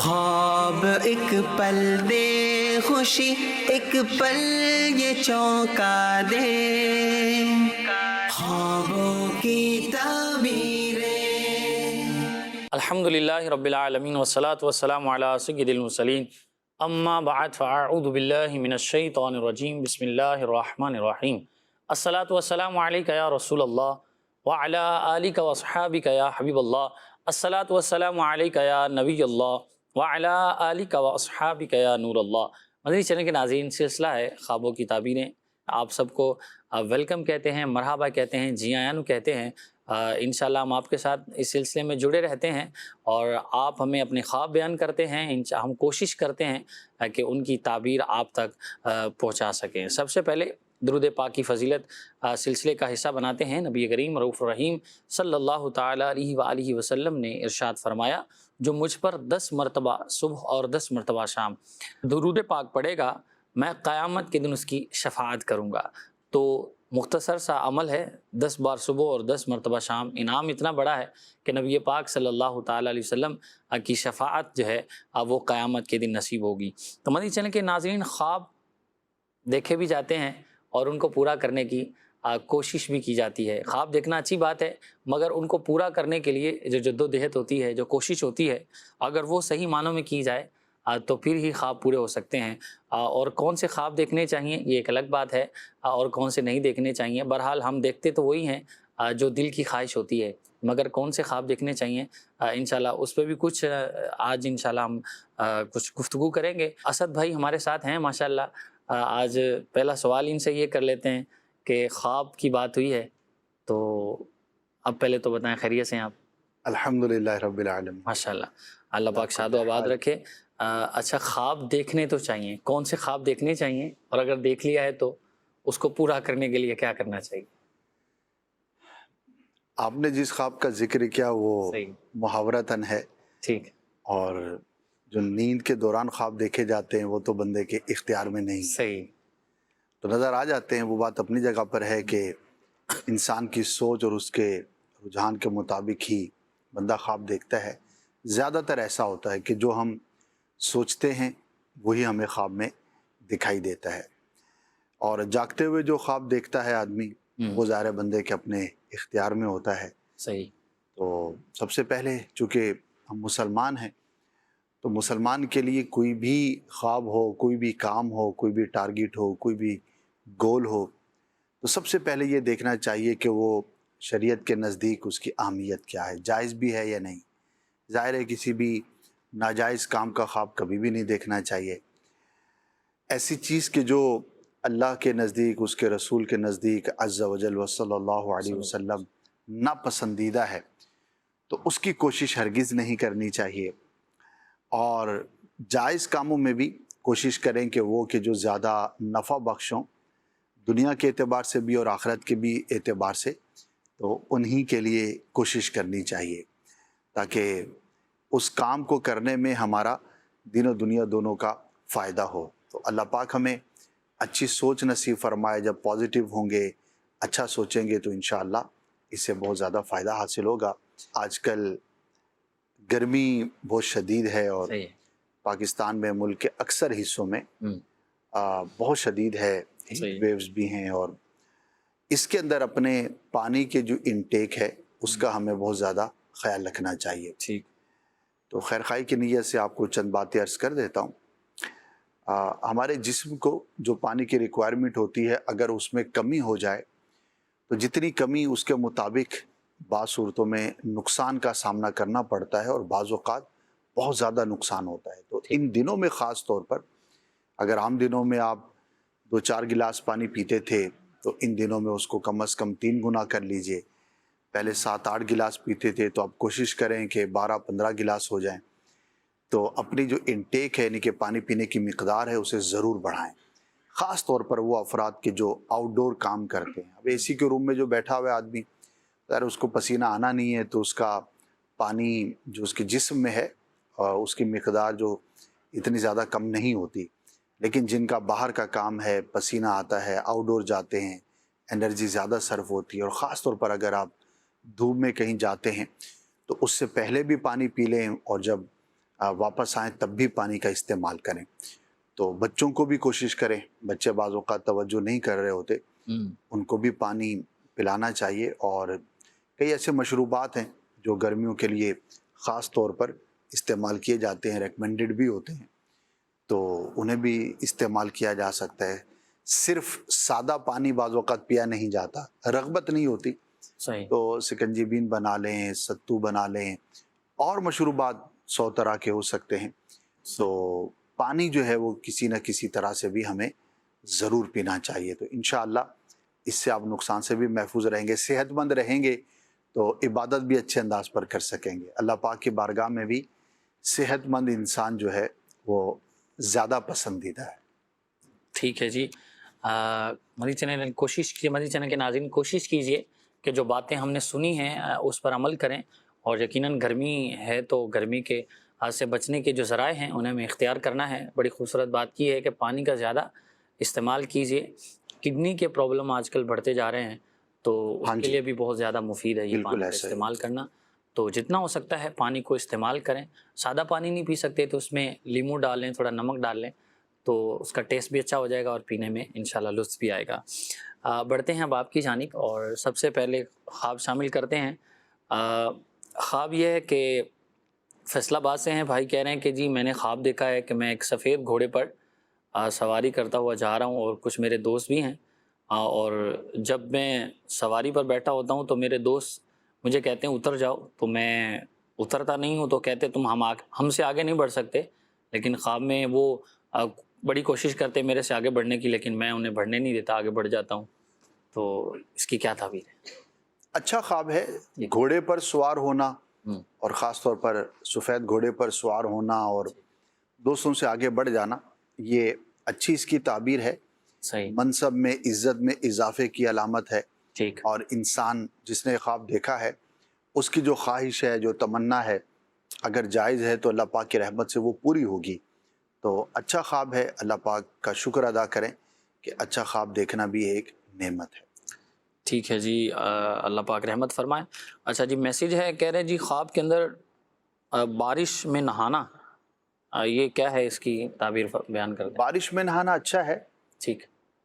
خواب ایک پل دے خوشی، ایک پل یہ چونکا دے، خوابوں کی تعبیریں۔ الحمدللہ رب العالمین والصلاة والسلام علی سید المرسلین، اما بعد فاعوذ باللہ من الشیطان الرجیم، بسم اللہ الرحمن الرحیم۔ الصلاة والسلام علیکہ یا رسول اللہ وعلی آلکہ واصحابکہ یا حبیب اللہ، الصلاة والسلام علیکہ یا نبی اللہ وعلی آلکہ واصحابکہ یا نور اللہ۔ مدنی چینل کے ناظرین، سلسلہ ہے خوابوں کی تعبیریں۔ آپ سب کو ویلکم کہتے ہیں، مرحبا کہتے ہیں، جی آیاں کہتے ہیں۔ انشاءاللہ ہم آپ کے ساتھ اس سلسلے میں جڑے رہتے ہیں اور آپ ہمیں اپنے خواب بیان کرتے ہیں۔ ہم کوشش کرتے ہیں کہ ان کی تعبیر آپ تک پہنچا سکیں۔ سب سے پہلے درود پاک کی فضیلت سلسلے کا حصہ بناتے ہیں۔ نبی کریم رؤوف الرحیم صلی اللہ تعالیٰ علیہ وآلہ وسلم نے ارشاد فرمایا، جو مجھ پر 10 مرتبہ صبح اور 10 مرتبہ شام درود پاک پڑھے گا، میں قیامت کے دن اس کی شفاعت کروں گا۔ تو مختصر سا عمل ہے، 10 بار صبح اور 10 مرتبہ شام۔ انعام اتنا بڑا ہے کہ نبی پاک صلی اللہ تعالیٰ علیہ وسلم کی شفاعت جو ہے وہ قیامت کے دن نصیب ہوگی۔ تو مدنی چینل کے ناظرین، خواب دیکھے بھی جاتے ہیں اور ان کو پورا کرنے کی کوشش بھی کی جاتی ہے۔ خواب دیکھنا اچھی بات ہے، مگر ان کو پورا کرنے کے لیے جو جدوجہد ہوتی ہے، جو کوشش ہوتی ہے، اگر وہ صحیح معنوں میں کی جائے تو پھر ہی خواب پورے ہو سکتے ہیں۔ اور کون سے خواب دیکھنے چاہیے یہ ایک الگ بات ہے، اور کون سے نہیں دیکھنے چاہیے۔ بہرحال ہم دیکھتے تو وہی ہیں جو دل کی خواہش ہوتی ہے، مگر کون سے خواب دیکھنے چاہیے انشاءاللہ اس پہ بھی کچھ آج انشاءاللہ ہم کچھ گفتگو کریں گے۔ اسد بھائی ہمارے ساتھ ہیں ماشاءاللہ۔ آج پہلا سوال ان سے یہ کر لیتے ہیں کہ خواب کی بات ہوئی ہے تو اب پہلے تو بتائیں خیریت سے ہیں آپ؟ الحمدللہ رب العالمین، ماشاءاللہ، اللہ پاک شاد و آباد رکھے۔ اچھا، خواب دیکھنے تو چاہیے، کون سے خواب دیکھنے چاہیے، اور اگر دیکھ لیا ہے تو اس کو پورا کرنے کے لیے کیا کرنا چاہیے؟ آپ نے جس خواب کا ذکر کیا وہ صحیح، محاورتاً ہے، ٹھیک، اور جو نیند کے دوران خواب دیکھے جاتے ہیں وہ تو بندے کے اختیار میں نہیں، صحیح، تو نظر آ جاتے ہیں۔ وہ بات اپنی جگہ پر ہے کہ انسان کی سوچ اور اس کے رجحان کے مطابق ہی بندہ خواب دیکھتا ہے۔ زیادہ تر ایسا ہوتا ہے کہ جو ہم سوچتے ہیں وہی ہمیں خواب میں دکھائی دیتا ہے، اور جاگتے ہوئے جو خواب دیکھتا ہے آدمی وہ ظاہر بندے کے اپنے اختیار میں ہوتا ہے۔ صحیح، تو سب سے پہلے چونکہ ہم مسلمان ہیں تو مسلمان کے لیے کوئی بھی خواب ہو، کوئی بھی کام ہو، کوئی بھی ٹارگیٹ ہو، کوئی بھی گول ہو، تو سب سے پہلے یہ دیکھنا چاہیے کہ وہ شریعت کے نزدیک اس کی اہمیت کیا ہے، جائز بھی ہے یا نہیں۔ ظاہر ہے کسی بھی ناجائز کام کا خواب کبھی بھی نہیں دیکھنا چاہیے۔ ایسی چیز کہ جو اللہ کے نزدیک، اس کے رسول کے نزدیک عز و جل و صلی اللہ علیہ وسلم ناپسندیدہ ہے تو اس کی کوشش ہرگز نہیں کرنی چاہیے۔ اور جائز کاموں میں بھی کوشش کریں کہ وہ کہ جو زیادہ نفع بخش ہوں، دنیا کے اعتبار سے بھی اور آخرت کے بھی اعتبار سے، تو انہی کے لیے کوشش کرنی چاہیے تاکہ اس کام کو کرنے میں ہمارا دین و دنیا دونوں کا فائدہ ہو۔ تو اللہ پاک ہمیں اچھی سوچ نصیب فرمائے۔ جب پازیٹیو ہوں گے، اچھا سوچیں گے تو انشاءاللہ اس سے بہت زیادہ فائدہ حاصل ہوگا۔ آج کل گرمی بہت شدید ہے اور صحیح، پاکستان میں ملک کے اکثر حصوں میں بہت شدید ہے، ہیٹ ویوز بھی ہیں، اور اس کے اندر اپنے پانی کے جو انٹیک ہے اس کا ہمیں بہت زیادہ خیال رکھنا چاہیے۔ ٹھیک، تو خیر خواہی کی نیت سے آپ کو چند باتیں عرض کر دیتا ہوں۔ ہمارے جسم کو جو پانی کی ریکوائرمنٹ ہوتی ہے، اگر اس میں کمی ہو جائے تو جتنی کمی اس کے مطابق بعض صورتوں میں نقصان کا سامنا کرنا پڑتا ہے، اور بعض اوقات بہت زیادہ نقصان ہوتا ہے۔ تو ان دنوں میں خاص طور پر اگر عام دنوں میں آپ 2-4 گلاس پانی پیتے تھے تو ان دنوں میں اس کو کم از کم 3 گنا کر لیجئے۔ پہلے 7-8 گلاس پیتے تھے تو اب کوشش کریں کہ 12-15 گلاس ہو جائیں۔ تو اپنی جو انٹیک ہے، یعنی کہ پانی پینے کی مقدار ہے، اسے ضرور بڑھائیں، خاص طور پر وہ افراد کے جو آؤٹ ڈور کام کرتے ہیں۔ اب اے سی کے روم میں جو بیٹھا ہوا ہے آدمی، اگر اس کو پسینہ آنا نہیں ہے تو اس کا پانی جو اس کے جسم میں ہے اس کی مقدار جو اتنی زیادہ کم نہیں ہوتی، لیکن جن کا باہر کا کام ہے، پسینہ آتا ہے، آؤٹ ڈور جاتے ہیں، انرجی زیادہ صرف ہوتی ہے، اور خاص طور پر اگر آپ دھوپ میں کہیں جاتے ہیں تو اس سے پہلے بھی پانی پی لیں، اور جب واپس آئیں تب بھی پانی کا استعمال کریں. تو بچوں کو بھی کوشش کریں, بچے بعض اوقات توجہ نہیں کر رہے ہوتے, ان کو بھی پانی پلانا چاہیے. اور کئی ایسے مشروبات ہیں جو گرمیوں کے لیے خاص طور پر استعمال کیے جاتے ہیں, ریکمینڈڈ بھی ہوتے ہیں, تو انہیں بھی استعمال کیا جا سکتا ہے. صرف سادہ پانی بعض اوقات پیا نہیں جاتا, رغبت نہیں ہوتی, صحیح. تو سکنجی بین بنا لیں, ستو بنا لیں, اور مشروبات 100 طرح کے ہو سکتے ہیں. تو پانی جو ہے وہ کسی نہ کسی طرح سے بھی ہمیں ضرور پینا چاہیے. تو انشاءاللہ اس سے آپ نقصان سے بھی محفوظ رہیں گے, صحت مند رہیں گے, تو عبادت بھی اچھے انداز پر کر سکیں گے. اللہ پاک کی بارگاہ میں بھی صحت مند انسان جو ہے وہ زیادہ پسندیدہ ہے. ٹھیک ہے جی. مدنی چینل نے کوشش کی, مدنی چینل کے ناظرین کوشش کیجئے کہ جو باتیں ہم نے سنی ہیں اس پر عمل کریں, اور یقیناً گرمی ہے تو گرمی کے ہاتھ سے بچنے کے جو ذرائع ہیں انہیں ہمیں اختیار کرنا ہے. بڑی خوبصورت بات کی ہے کہ پانی کا زیادہ استعمال کیجئے. کڈنی کے پرابلم آج کل بڑھتے جا رہے ہیں, تو اس کے لیے بھی بہت زیادہ مفید ہے یہ پانی کا استعمال کرنا. تو جتنا ہو سکتا ہے پانی کو استعمال کریں. سادہ پانی نہیں پی سکتے تو اس میں لیمو ڈال لیں, تھوڑا نمک ڈال لیں, تو اس کا ٹیسٹ بھی اچھا ہو جائے گا اور پینے میں انشاءاللہ لطف بھی آئے گا. بڑھتے ہیں اب آپ کی جانب, اور سب سے پہلے خواب شامل کرتے ہیں. خواب یہ ہے کہ فیصل آباد سے ہیں بھائی, کہہ رہے ہیں کہ جی میں نے خواب دیکھا ہے کہ میں ایک سفید گھوڑے پر سواری کرتا ہوا جا رہا ہوں, اور کچھ میرے دوست بھی ہیں, اور جب میں سواری پر بیٹھا ہوتا ہوں تو میرے دوست مجھے کہتے ہیں اتر جاؤ, تو میں اترتا نہیں ہوں, تو کہتے تم ہم سے آگے نہیں بڑھ سکتے. لیکن خواب میں وہ بڑی کوشش کرتے میرے سے آگے بڑھنے کی, لیکن میں انہیں بڑھنے نہیں دیتا, آگے بڑھ جاتا ہوں. تو اس کی کیا تعبیر ہے؟ اچھا خواب ہے گھوڑے پر سوار ہونا, اور خاص طور پر سفید گھوڑے پر سوار ہونا اور دوستوں سے آگے بڑھ جانا, یہ اچھی اس کی تعبیر ہے. صحیح. منصب میں عزت میں اضافے کی علامت ہے. ٹھیک. اور انسان جس نے خواب دیکھا ہے اس کی جو خواہش ہے, جو تمنا ہے, اگر جائز ہے تو اللہ پاک کی رحمت سے وہ پوری ہوگی. تو اچھا خواب ہے, اللہ پاک کا شکر ادا کریں کہ اچھا خواب دیکھنا بھی ایک نعمت ہے. ٹھیک ہے جی, اللہ پاک رحمت فرمائے. اچھا جی, میسیج ہے, کہہ رہے ہیں جی خواب کے اندر بارش میں نہانا, یہ کیا ہے, اس کی تعبیر بیان کر دیں. بارش میں نہانا اچھا ہے, ٹھیک.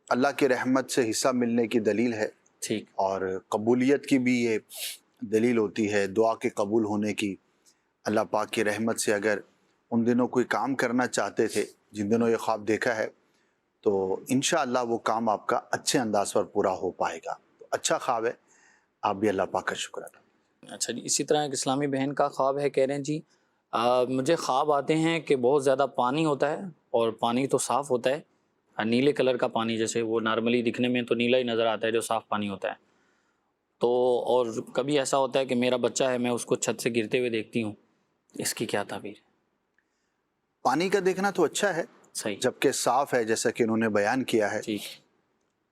اللہ کی رحمت سے حصہ ملنے کی دلیل ہے. ٹھیک. اور قبولیت کی بھی یہ دلیل ہوتی ہے, دعا کے قبول ہونے کی. اللہ پاک کی رحمت سے اگر ان دنوں کوئی کام کرنا چاہتے تھے جن دنوں یہ خواب دیکھا ہے, تو انشاءاللہ وہ کام آپ کا اچھے انداز پر پورا ہو پائے گا. تو اچھا خواب ہے, آپ بھی اللہ پاک کا شکر ادا. اچھا جی, اسی طرح ایک اسلامی بہن کا خواب ہے, کہہ رہے ہیں جی مجھے خواب آتے ہیں کہ بہت زیادہ پانی ہوتا ہے, اور پانی تو صاف ہوتا ہے, نیلے کلر کا پانی, جیسے وہ نارملی دکھنے میں تو نیلا ہی نظر آتا ہے جو صاف پانی ہوتا ہے. تو اور کبھی ایسا ہوتا ہے کہ میرا بچہ ہے, میں اس کو چھت سے گرتے ہوئے دیکھتی ہوں. اس کی کیا تعبیر ہے؟ پانی کا دیکھنا تو اچھا ہے, صحیح, جبکہ صاف ہے جیسا کہ انہوں نے بیان کیا ہے. ٹھیک.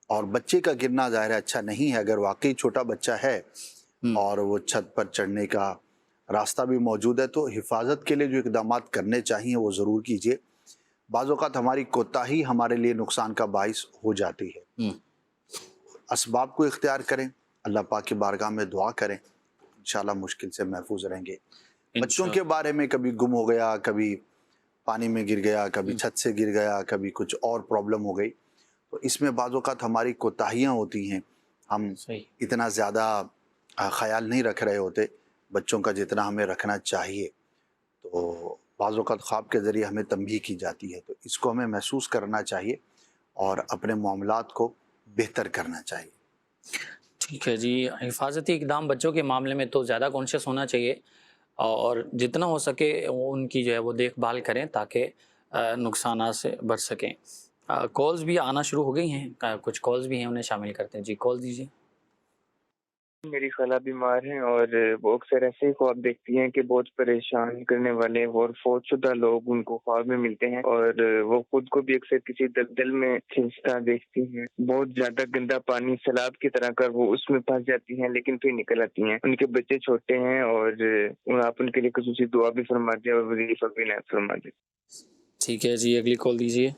اور بچے کا گرنا ظاہر ہے اچھا نہیں ہے. اگر واقعی چھوٹا بچہ ہے اور وہ چھت پر چڑھنے کا راستہ بھی موجود ہے, تو حفاظت کے لیے جو اقدامات کرنے چاہیے وہ ضرور کیجیے. بعض اوقات ہماری کوتاہی ہمارے لیے نقصان کا باعث ہو جاتی ہے. اسباب کو اختیار کریں, اللہ پاک کی بارگاہ میں دعا کریں, انشاءاللہ مشکل سے محفوظ رہیں گے. بچوں کے بارے میں کبھی گم ہو گیا, کبھی پانی میں گر گیا, کبھی چھت سے گر گیا, کبھی کچھ اور پرابلم ہو گئی, تو اس میں بعض اوقات ہماری کوتاہیاں ہوتی ہیں. ہم اتنا زیادہ خیال نہیں رکھ رہے ہوتے بچوں کا جتنا ہمیں رکھنا چاہیے. تو بعض اوقات خواب کے ذریعے ہمیں تنبیہ کی جاتی ہے, تو اس کو ہمیں محسوس کرنا چاہیے اور اپنے معاملات کو بہتر کرنا چاہیے. ٹھیک ہے جی. حفاظتی اقدام بچوں کے معاملے میں تو زیادہ کانشیس ہونا چاہیے, اور جتنا ہو سکے ان کی جو ہے وہ دیکھ بھال کریں تاکہ نقصانات سے بچ سکیں. کالز بھی آنا شروع ہو گئی ہیں, کچھ کالز بھی ہیں, انہیں شامل کرتے ہیں. جی کال دیجیے. میری خالہ بیمار ہیں اور وہ اکثر ایسے ہی خواب دیکھتی ہیں کہ بہت پریشان کرنے والے اور فوت شدہ لوگ ان کو خواب میں ملتے ہیں, اور وہ خود کو بھی اکثر کسی دلدل میں کھنچتا دیکھتی ہیں. بہت زیادہ گندا پانی سیلاب کی طرح کر وہ اس میں پھنس جاتی ہیں, لیکن پھر نکل آتی ہیں. ان کے بچے چھوٹے ہیں, اور آپ ان کے لیے خصوصی دعا بھی فرما دیں اور وظیفہ بھی نہ فرما دیں. ٹھیک ہے جی, اگلی کال دیجیے.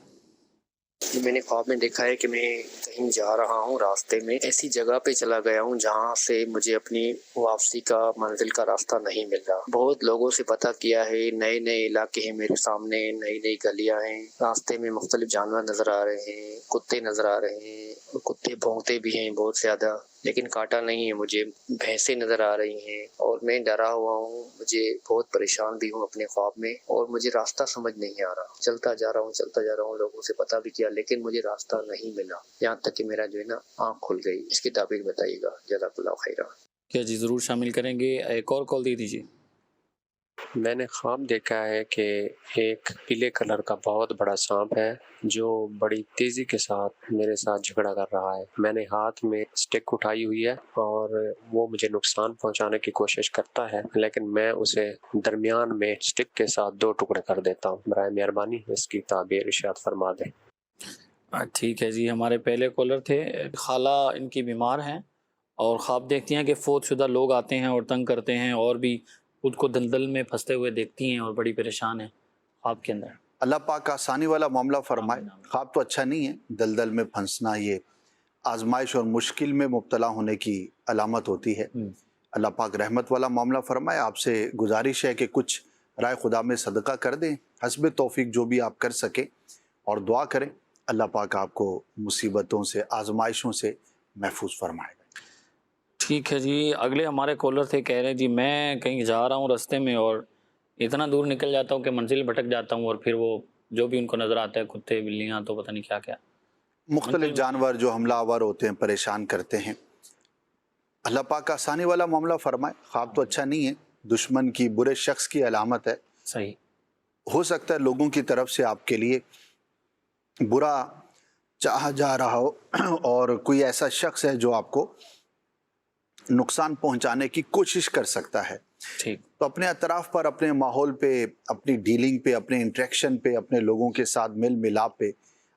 میں نے خواب میں دیکھا ہے کہ میں کہیں جا رہا ہوں، راستے میں ایسی جگہ پہ چلا گیا ہوں جہاں سے مجھے اپنی واپسی کا منزل کا راستہ نہیں مل رہا۔ بہت لوگوں سے پتہ کیا ہے، نئے نئے علاقے ہیں میرے سامنے، نئی نئی گلیاں ہیں، راستے میں مختلف جانور نظر آ رہے ہیں، کتے نظر آ رہے ہیں، اور کتے بھونکتے بھی ہیں بہت زیادہ، لیکن کاٹا نہیں ہے مجھے۔ بھینسیں نظر آ رہی ہیں اور میں ڈرا ہوا ہوں، مجھے بہت پریشان بھی ہوں اپنے خواب میں، اور مجھے راستہ سمجھ نہیں آ رہا۔ چلتا جا رہا ہوں، لوگوں سے پتہ بھی کیا، لیکن مجھے راستہ نہیں ملا، یہاں تک کہ میرا جو ہے نا آنکھ کھل گئی۔ اس کی تعبیر بتائیے گا، جزاک اللہ خیرہ۔ کیا جی ضرور شامل کریں گے، ایک اور کال دے دیجیے۔ میں نے خواب دیکھا ہے کہ ایک پیلے کلر کا بہت بڑا سانپ ہے جو بڑی تیزی کے ساتھ میرے ساتھ جھگڑا کر رہا ہے۔ میں نے ہاتھ میں اسٹک اٹھائی ہوئی ہے اور وہ مجھے نقصان پہنچانے کی کوشش کرتا ہے، لیکن میں اسے درمیان میں اسٹک کے ساتھ 2 ٹکڑے کر دیتا ہوں۔ برائے مہربانی اس کی تعبیر ارشاد فرما دیں۔ ٹھیک ہے جی، ہمارے پہلے کالر تھے، خالہ ان کی بیمار ہیں اور خواب دیکھتی ہیں کہ فوت شدہ لوگ آتے ہیں اور تنگ کرتے ہیں، اور بھی خود کو دلدل میں پھنستے ہوئے دیکھتی ہیں اور بڑی پریشان ہیں خواب کے اندر۔ اللہ پاک آسانی والا معاملہ فرمائے۔ آمین آمین۔ خواب تو اچھا نہیں ہے، دلدل میں پھنسنا یہ آزمائش اور مشکل میں مبتلا ہونے کی علامت ہوتی ہے۔ اللہ پاک رحمت والا معاملہ فرمائے۔ آپ سے گزارش ہے کہ کچھ رائے خدا میں صدقہ کر دیں، حسب توفیق جو بھی آپ کر سکیں، اور دعا کریں اللہ پاک آپ کو مصیبتوں سے، آزمائشوں سے محفوظ فرمائے گا۔ ٹھیک ہے جی، اگلے ہمارے کالر تھے، کہہ رہے ہیں جی میں کہیں جا رہا ہوں راستے میں اور اتنا دور نکل جاتا ہوں کہ منزل بھٹک جاتا ہوں، اور پھر وہ جو بھی ان کو نظر آتا ہے، کتے بلیاں تو پتہ نہیں کیا کیا، مختلف جانور جو حملہ آور ہوتے ہیں، پریشان کرتے ہیں۔ اللہ پاک آسانی والا معاملہ فرمائے۔ خواب تو اچھا نہیں ہے، دشمن کی، برے شخص کی علامت ہے۔ صحیح، ہو سکتا ہے لوگوں کی طرف سے آپ کے لیے برا چاہا جا رہا ہو، اور کوئی ایسا شخص ہے جو آپ کو نقصان پہنچانے کی کوشش کر سکتا ہے۔ ٹھیک، تو اپنے اطراف پر، اپنے ماحول پہ، اپنی ڈیلنگ پہ، اپنے انٹریکشن پہ، اپنے لوگوں کے ساتھ میل ملاپ پہ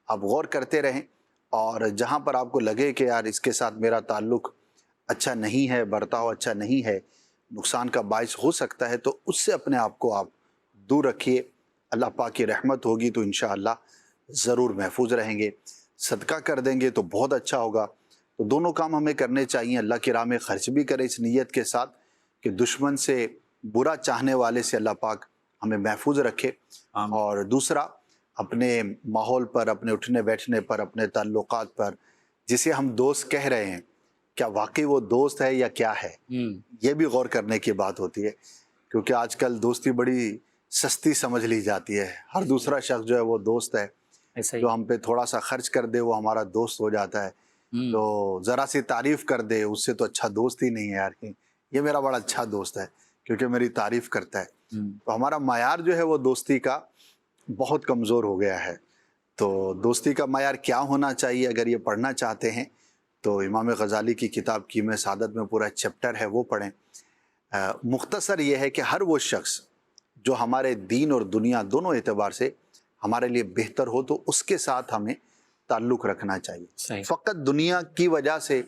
آپ غور کرتے رہیں، اور جہاں پر آپ کو لگے کہ یار اس کے ساتھ میرا تعلق اچھا نہیں ہے، برتاؤ اچھا نہیں ہے، نقصان کا باعث ہو سکتا ہے، تو اس سے اپنے آپ کو آپ دور رکھیے۔ اللہ پاک کی رحمت ہوگی تو انشاءاللہ ضرور محفوظ رہیں گے۔ صدقہ کر دیں گے تو بہت اچھا ہوگا۔ تو دونوں کام ہمیں کرنے چاہیے، اللہ کی راہ میں خرچ بھی کریں اس نیت کے ساتھ کہ دشمن سے، برا چاہنے والے سے اللہ پاک ہمیں محفوظ رکھے، آمین۔ اور دوسرا اپنے ماحول پر، اپنے اٹھنے بیٹھنے پر، اپنے تعلقات پر، جسے ہم دوست کہہ رہے ہیں، کیا واقعی وہ دوست ہے یا کیا ہے، یہ بھی غور کرنے کی بات ہوتی ہے، کیونکہ آج کل دوستی بڑی سستی سمجھ لی جاتی ہے۔ ہر دوسرا شخص جو ہے وہ دوست ہے، ایسا ہی، جو ہم پہ تھوڑا سا خرچ کر دے وہ ہمارا دوست ہو جاتا ہے، تو ذرا سی تعریف کر دے اس سے تو اچھا دوست ہی نہیں ہے یار، یہ میرا بڑا اچھا دوست ہے کیونکہ میری تعریف کرتا ہے۔ تو ہمارا معیار جو ہے وہ دوستی کا بہت کمزور ہو گیا ہے۔ تو دوستی کا معیار کیا ہونا چاہیے، اگر یہ پڑھنا چاہتے ہیں تو امام غزالی کی کتاب کیم سعادت میں پورا چیپٹر ہے، وہ پڑھیں۔ مختصر یہ ہے کہ ہر وہ شخص جو ہمارے دین اور دنیا دونوں اعتبار سے ہمارے لیے بہتر ہو تو اس کے ساتھ ہمیں تعلق رکھنا چاہیے۔ صحیح، فقط دنیا کی وجہ سے،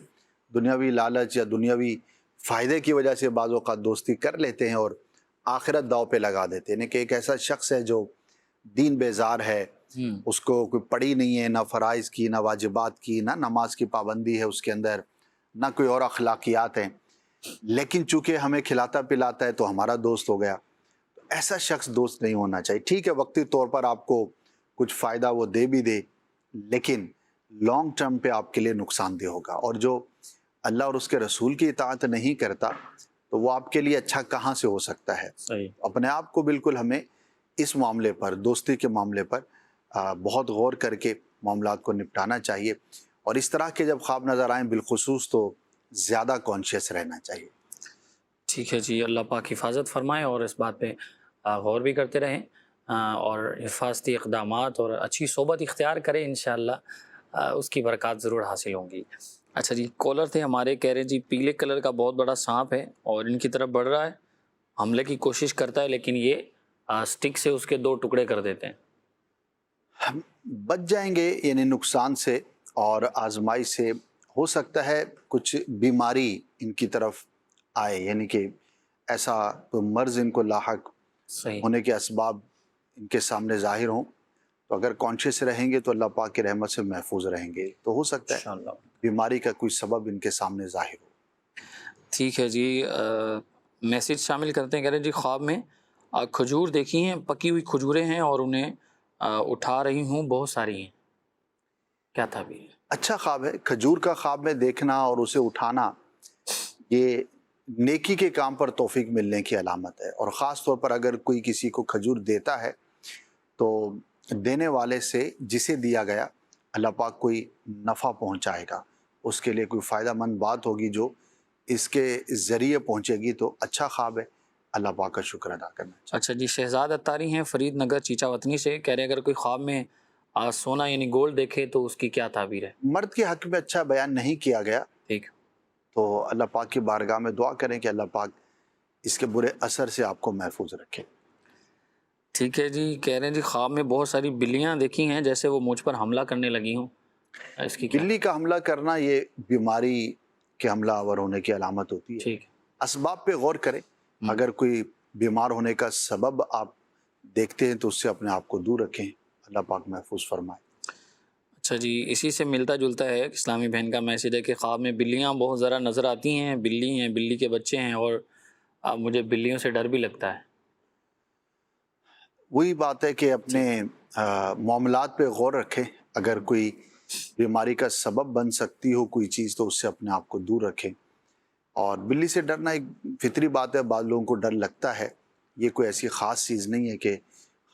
دنیاوی لالچ یا دنیاوی فائدے کی وجہ سے بعض اوقات دوستی کر لیتے ہیں اور آخرت داؤ پہ لگا دیتے ہیں، یعنی کہ ایک ایسا شخص ہے جو دین بیزار ہے، اس کو کوئی پڑھی نہیں ہے، نہ فرائض کی، نہ واجبات کی، نہ نماز کی پابندی ہے اس کے اندر، نہ کوئی اور اخلاقیات ہیں، لیکن چونکہ ہمیں کھلاتا پلاتا ہے تو ہمارا دوست ہو گیا۔ ایسا شخص دوست نہیں ہونا چاہیے۔ ٹھیک ہے وقتی طور پر آپ کو کچھ فائدہ وہ دے بھی دے، لیکن لانگ ٹرم پہ آپ کے لیے نقصان دہ ہوگا، اور جو اللہ اور اس کے رسول کی اطاعت نہیں کرتا تو وہ آپ کے لیے اچھا کہاں سے ہو سکتا ہے۔ صحیح، اپنے آپ کو بالکل ہمیں اس معاملے پر، دوستی کے معاملے پر بہت غور کر کے معاملات کو نپٹانا چاہیے، اور اس طرح کے جب خواب نظر آئیں بالخصوص تو زیادہ کانشیس رہنا چاہیے۔ ٹھیک ہے جی، اللہ پاک حفاظت فرمائے، اور اس بات پہ غور بھی کرتے رہیں، اور حفاظتی اقدامات اور اچھی صحبت اختیار کریں، انشاءاللہ اس کی برکات ضرور حاصل ہوں گی۔ اچھا جی، کالر تھے ہمارے، کہہ رہے ہیں جی پیلے کلر کا بہت بڑا سانپ ہے اور ان کی طرف بڑھ رہا ہے، حملے کی کوشش کرتا ہے، لیکن یہ سٹک سے اس کے 2 ٹکڑے کر دیتے ہیں۔ ہم بچ جائیں گے یعنی نقصان سے اور آزمائی سے۔ ہو سکتا ہے کچھ بیماری ان کی طرف آئے، یعنی کہ ایسا کوئی مرض ان کو لاحق صحیح، ہونے کے اسباب ان کے سامنے ظاہر ہوں، تو اگر کانشیس رہیں گے تو اللہ پاک کی رحمت سے محفوظ رہیں گے. تو ہو سکتا ہے انشاءاللہ. بیماری کا کوئی سبب ان کے سامنے ظاہر ہو. ٹھیک ہے جی. میسیج شامل کرتے ہیں. کہہ رہے ہیں جی خواب میں کھجور دیکھی ہیں، پکی ہوئی کھجوریں ہیں اور انہیں اٹھا رہی ہوں، بہت ساری ہیں. کیا تعبیر ہے؟ اچھا خواب ہے. کھجور کا خواب میں دیکھنا اور اسے اٹھانا یہ نیکی کے کام پر توفیق ملنے کی علامت ہے. اور خاص طور پر اگر کوئی کسی کو کھجور دیتا ہے تو دینے والے سے جسے دیا گیا اللہ پاک کوئی نفع پہنچائے گا، اس کے لیے کوئی فائدہ مند بات ہوگی جو اس کے ذریعے پہنچے گی. تو اچھا خواب ہے، اللہ پاک کا شکر ادا کرنا چاہیے. اچھا جی. شہزاد اتاری ہیں فرید نگر چیچا وطنی سے. کہہ رہے ہیں اگر کوئی خواب میں سونا یعنی گولڈ دیکھے تو اس کی کیا تعبیر ہے؟ مرد کے حق میں اچھا بیان نہیں کیا گیا، ٹھیک. تو اللہ پاک کی بارگاہ میں دعا کریں کہ اللہ پاک اس کے برے اثر سے آپ کو محفوظ رکھے. ٹھیک ہے جی. کہہ رہے ہیں جی خواب میں بہت ساری بلیاں دیکھی ہیں جیسے وہ مجھ پر حملہ کرنے لگی ہوں، اس کی کیا؟ بلی کا حملہ کرنا یہ بیماری کے حملہ آور ہونے کی علامت ہوتی ہے. ٹھیک. اسباب پہ غور کریں. اگر کوئی بیمار ہونے کا سبب آپ دیکھتے ہیں تو اس سے اپنے آپ کو دور رکھیں، اللہ پاک محفوظ فرمائے. اچھا جی. اسی سے ملتا جلتا ہے اسلامی بہن کا میسیج ہے کہ خواب میں بلیاں بہت ذرا نظر آتی ہیں، بلی ہیں، بلی کے بچے ہیں اور مجھے بلیوں سے ڈر بھی لگتا ہے. وہی بات ہے کہ اپنے معاملات پہ غور رکھیں. اگر کوئی بیماری کا سبب بن سکتی ہو کوئی چیز تو اس سے اپنے آپ کو دور رکھیں. اور بلی سے ڈرنا ایک فطری بات ہے، بعض لوگوں کو ڈر لگتا ہے. یہ کوئی ایسی خاص چیز نہیں ہے کہ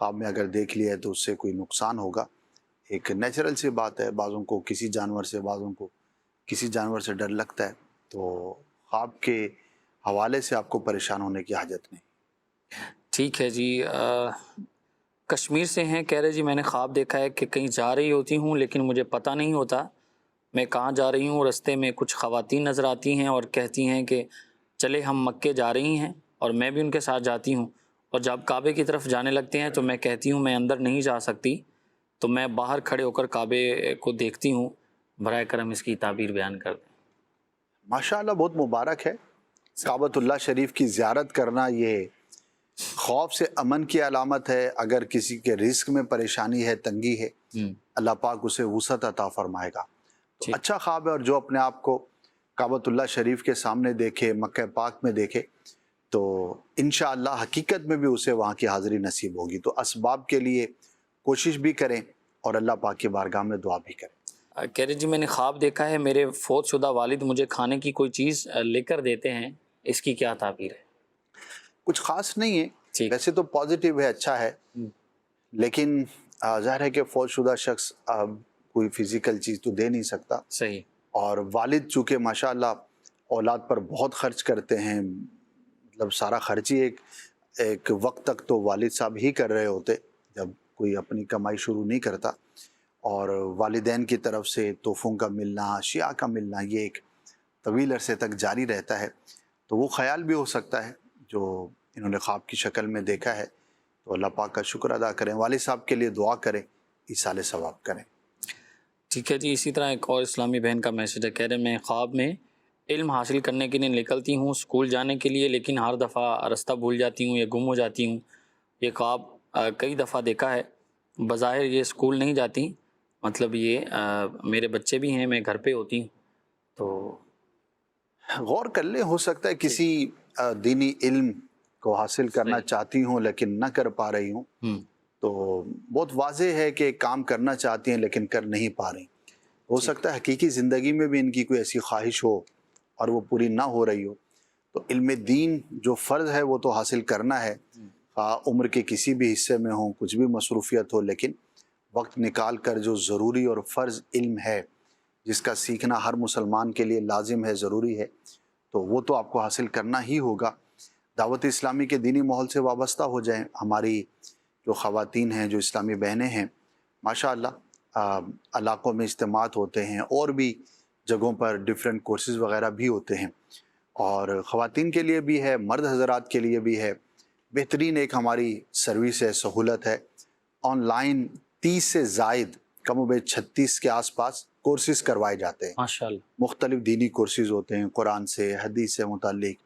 خواب میں اگر دیکھ لیا ہے تو اس سے کوئی نقصان ہوگا. ایک نیچرل سی بات ہے. بعضوں کو کسی جانور سے، بعضوں کو کسی جانور سے ڈر لگتا ہے. تو خواب کے حوالے سے آپ کو پریشان ہونے کی حاجت نہیں. ٹھیک ہے جی. کشمیر سے ہیں. کہہ رہے جی میں نے خواب دیکھا ہے کہ کہیں جا رہی ہوتی ہوں لیکن مجھے پتہ نہیں ہوتا میں کہاں جا رہی ہوں. رستے میں کچھ خواتین نظر آتی ہیں اور کہتی ہیں کہ چلے ہم مکے جا رہی ہیں، اور میں بھی ان کے ساتھ جاتی ہوں. اور جب کعبے کی طرف جانے لگتے ہیں تو میں کہتی ہوں میں اندر نہیں جا سکتی، تو میں باہر کھڑے ہو کر کعبے کو دیکھتی ہوں. برائے کرم اس کی تعبیر بیان کر دیں. ماشاءاللہ بہت مبارک ہے. کعبۃ اللہ شریف کی زیارت کرنا یہ خوف سے امن کی علامت ہے. اگر کسی کے رزق میں پریشانی ہے، تنگی ہے، اللہ پاک اسے وسعت عطا فرمائے گا. تو اچھا خواب ہے. اور جو اپنے آپ کو کعبۃ اللہ شریف کے سامنے دیکھے، مکہ پاک میں دیکھے، تو انشاءاللہ حقیقت میں بھی اسے وہاں کی حاضری نصیب ہوگی. تو اسباب کے لیے کوشش بھی کریں اور اللہ پاک کی بارگاہ میں دعا بھی کریں. کہہ رہے جی میں نے خواب دیکھا ہے میرے فوت شدہ والد مجھے کھانے کی کوئی چیز لے کر دیتے ہیں، اس کی کیا تعبیر ہے؟ کچھ خاص نہیں ہے. ٹھیک. ویسے تو پازیٹیو ہے، اچھا ہے. لیکن ظاہر ہے کہ فوت شدہ شخص کوئی فزیکل چیز تو دے نہیں سکتا. صحیح. اور والد چونکہ ماشاءاللہ اولاد پر بہت خرچ کرتے ہیں، مطلب سارا خرچ ہی ایک وقت تک تو والد صاحب ہی کر رہے ہوتے جب کوئی اپنی کمائی شروع نہیں کرتا. اور والدین کی طرف سے تحفوں کا ملنا، اشیاء کا ملنا، یہ ایک طویل عرصے تک جاری رہتا ہے. تو وہ خیال بھی ہو سکتا ہے جو انہوں نے خواب کی شکل میں دیکھا ہے. تو اللہ پاک کا شکر ادا کریں، والد صاحب کے لیے دعا کریں، ایصال ثواب کریں. ٹھیک ہے جی. اسی طرح ایک اور اسلامی بہن کا میسیج ہے. کہہ رہے میں خواب میں علم حاصل کرنے کے لیے نکلتی ہوں اسکول جانے کے لیے، لیکن ہر دفعہ رستہ بھول جاتی ہوں یا گم ہو جاتی ہوں. یہ خواب کئی دفعہ دیکھا ہے. بظاہر یہ اسکول نہیں جاتی، مطلب یہ میرے بچے بھی ہیں، میں گھر پہ ہوتی ہوں. تو غور کر لیں، ہو سکتا ہے کسی دینی علم کو حاصل کرنا چاہتی ہوں لیکن نہ کر پا رہی ہوں. تو بہت واضح ہے کہ کام کرنا چاہتی ہیں لیکن کر نہیں پا رہی. ہو سکتا ہے حقیقی زندگی میں بھی ان کی کوئی ایسی خواہش ہو اور وہ پوری نہ ہو رہی ہو. تو علم دین جو فرض ہے وہ تو حاصل کرنا ہے، عمر کے کسی بھی حصے میں ہوں، کچھ بھی مصروفیت ہو، لیکن وقت نکال کر جو ضروری اور فرض علم ہے جس کا سیکھنا ہر مسلمان کے لیے لازم ہے، ضروری ہے، تو وہ تو آپ کو حاصل کرنا ہی ہوگا. دعوت اسلامی کے دینی ماحول سے وابستہ ہو جائیں. ہماری جو خواتین ہیں، جو اسلامی بہنیں ہیں، ماشاءاللہ علاقوں میں اجتماعات ہوتے ہیں اور بھی جگہوں پر ڈیفرنٹ کورسز وغیرہ بھی ہوتے ہیں، اور خواتین کے لیے بھی ہے، مرد حضرات کے لیے بھی ہے. بہترین ایک ہماری سروس ہے، سہولت ہے. آن لائن 30 سے زائد، کم و بیش 36 کے آس پاس کورسز کروائے جاتے ہیں. ماشاءاللہ مختلف دینی کورسز ہوتے ہیں، قرآن سے، حدیث سے متعلق،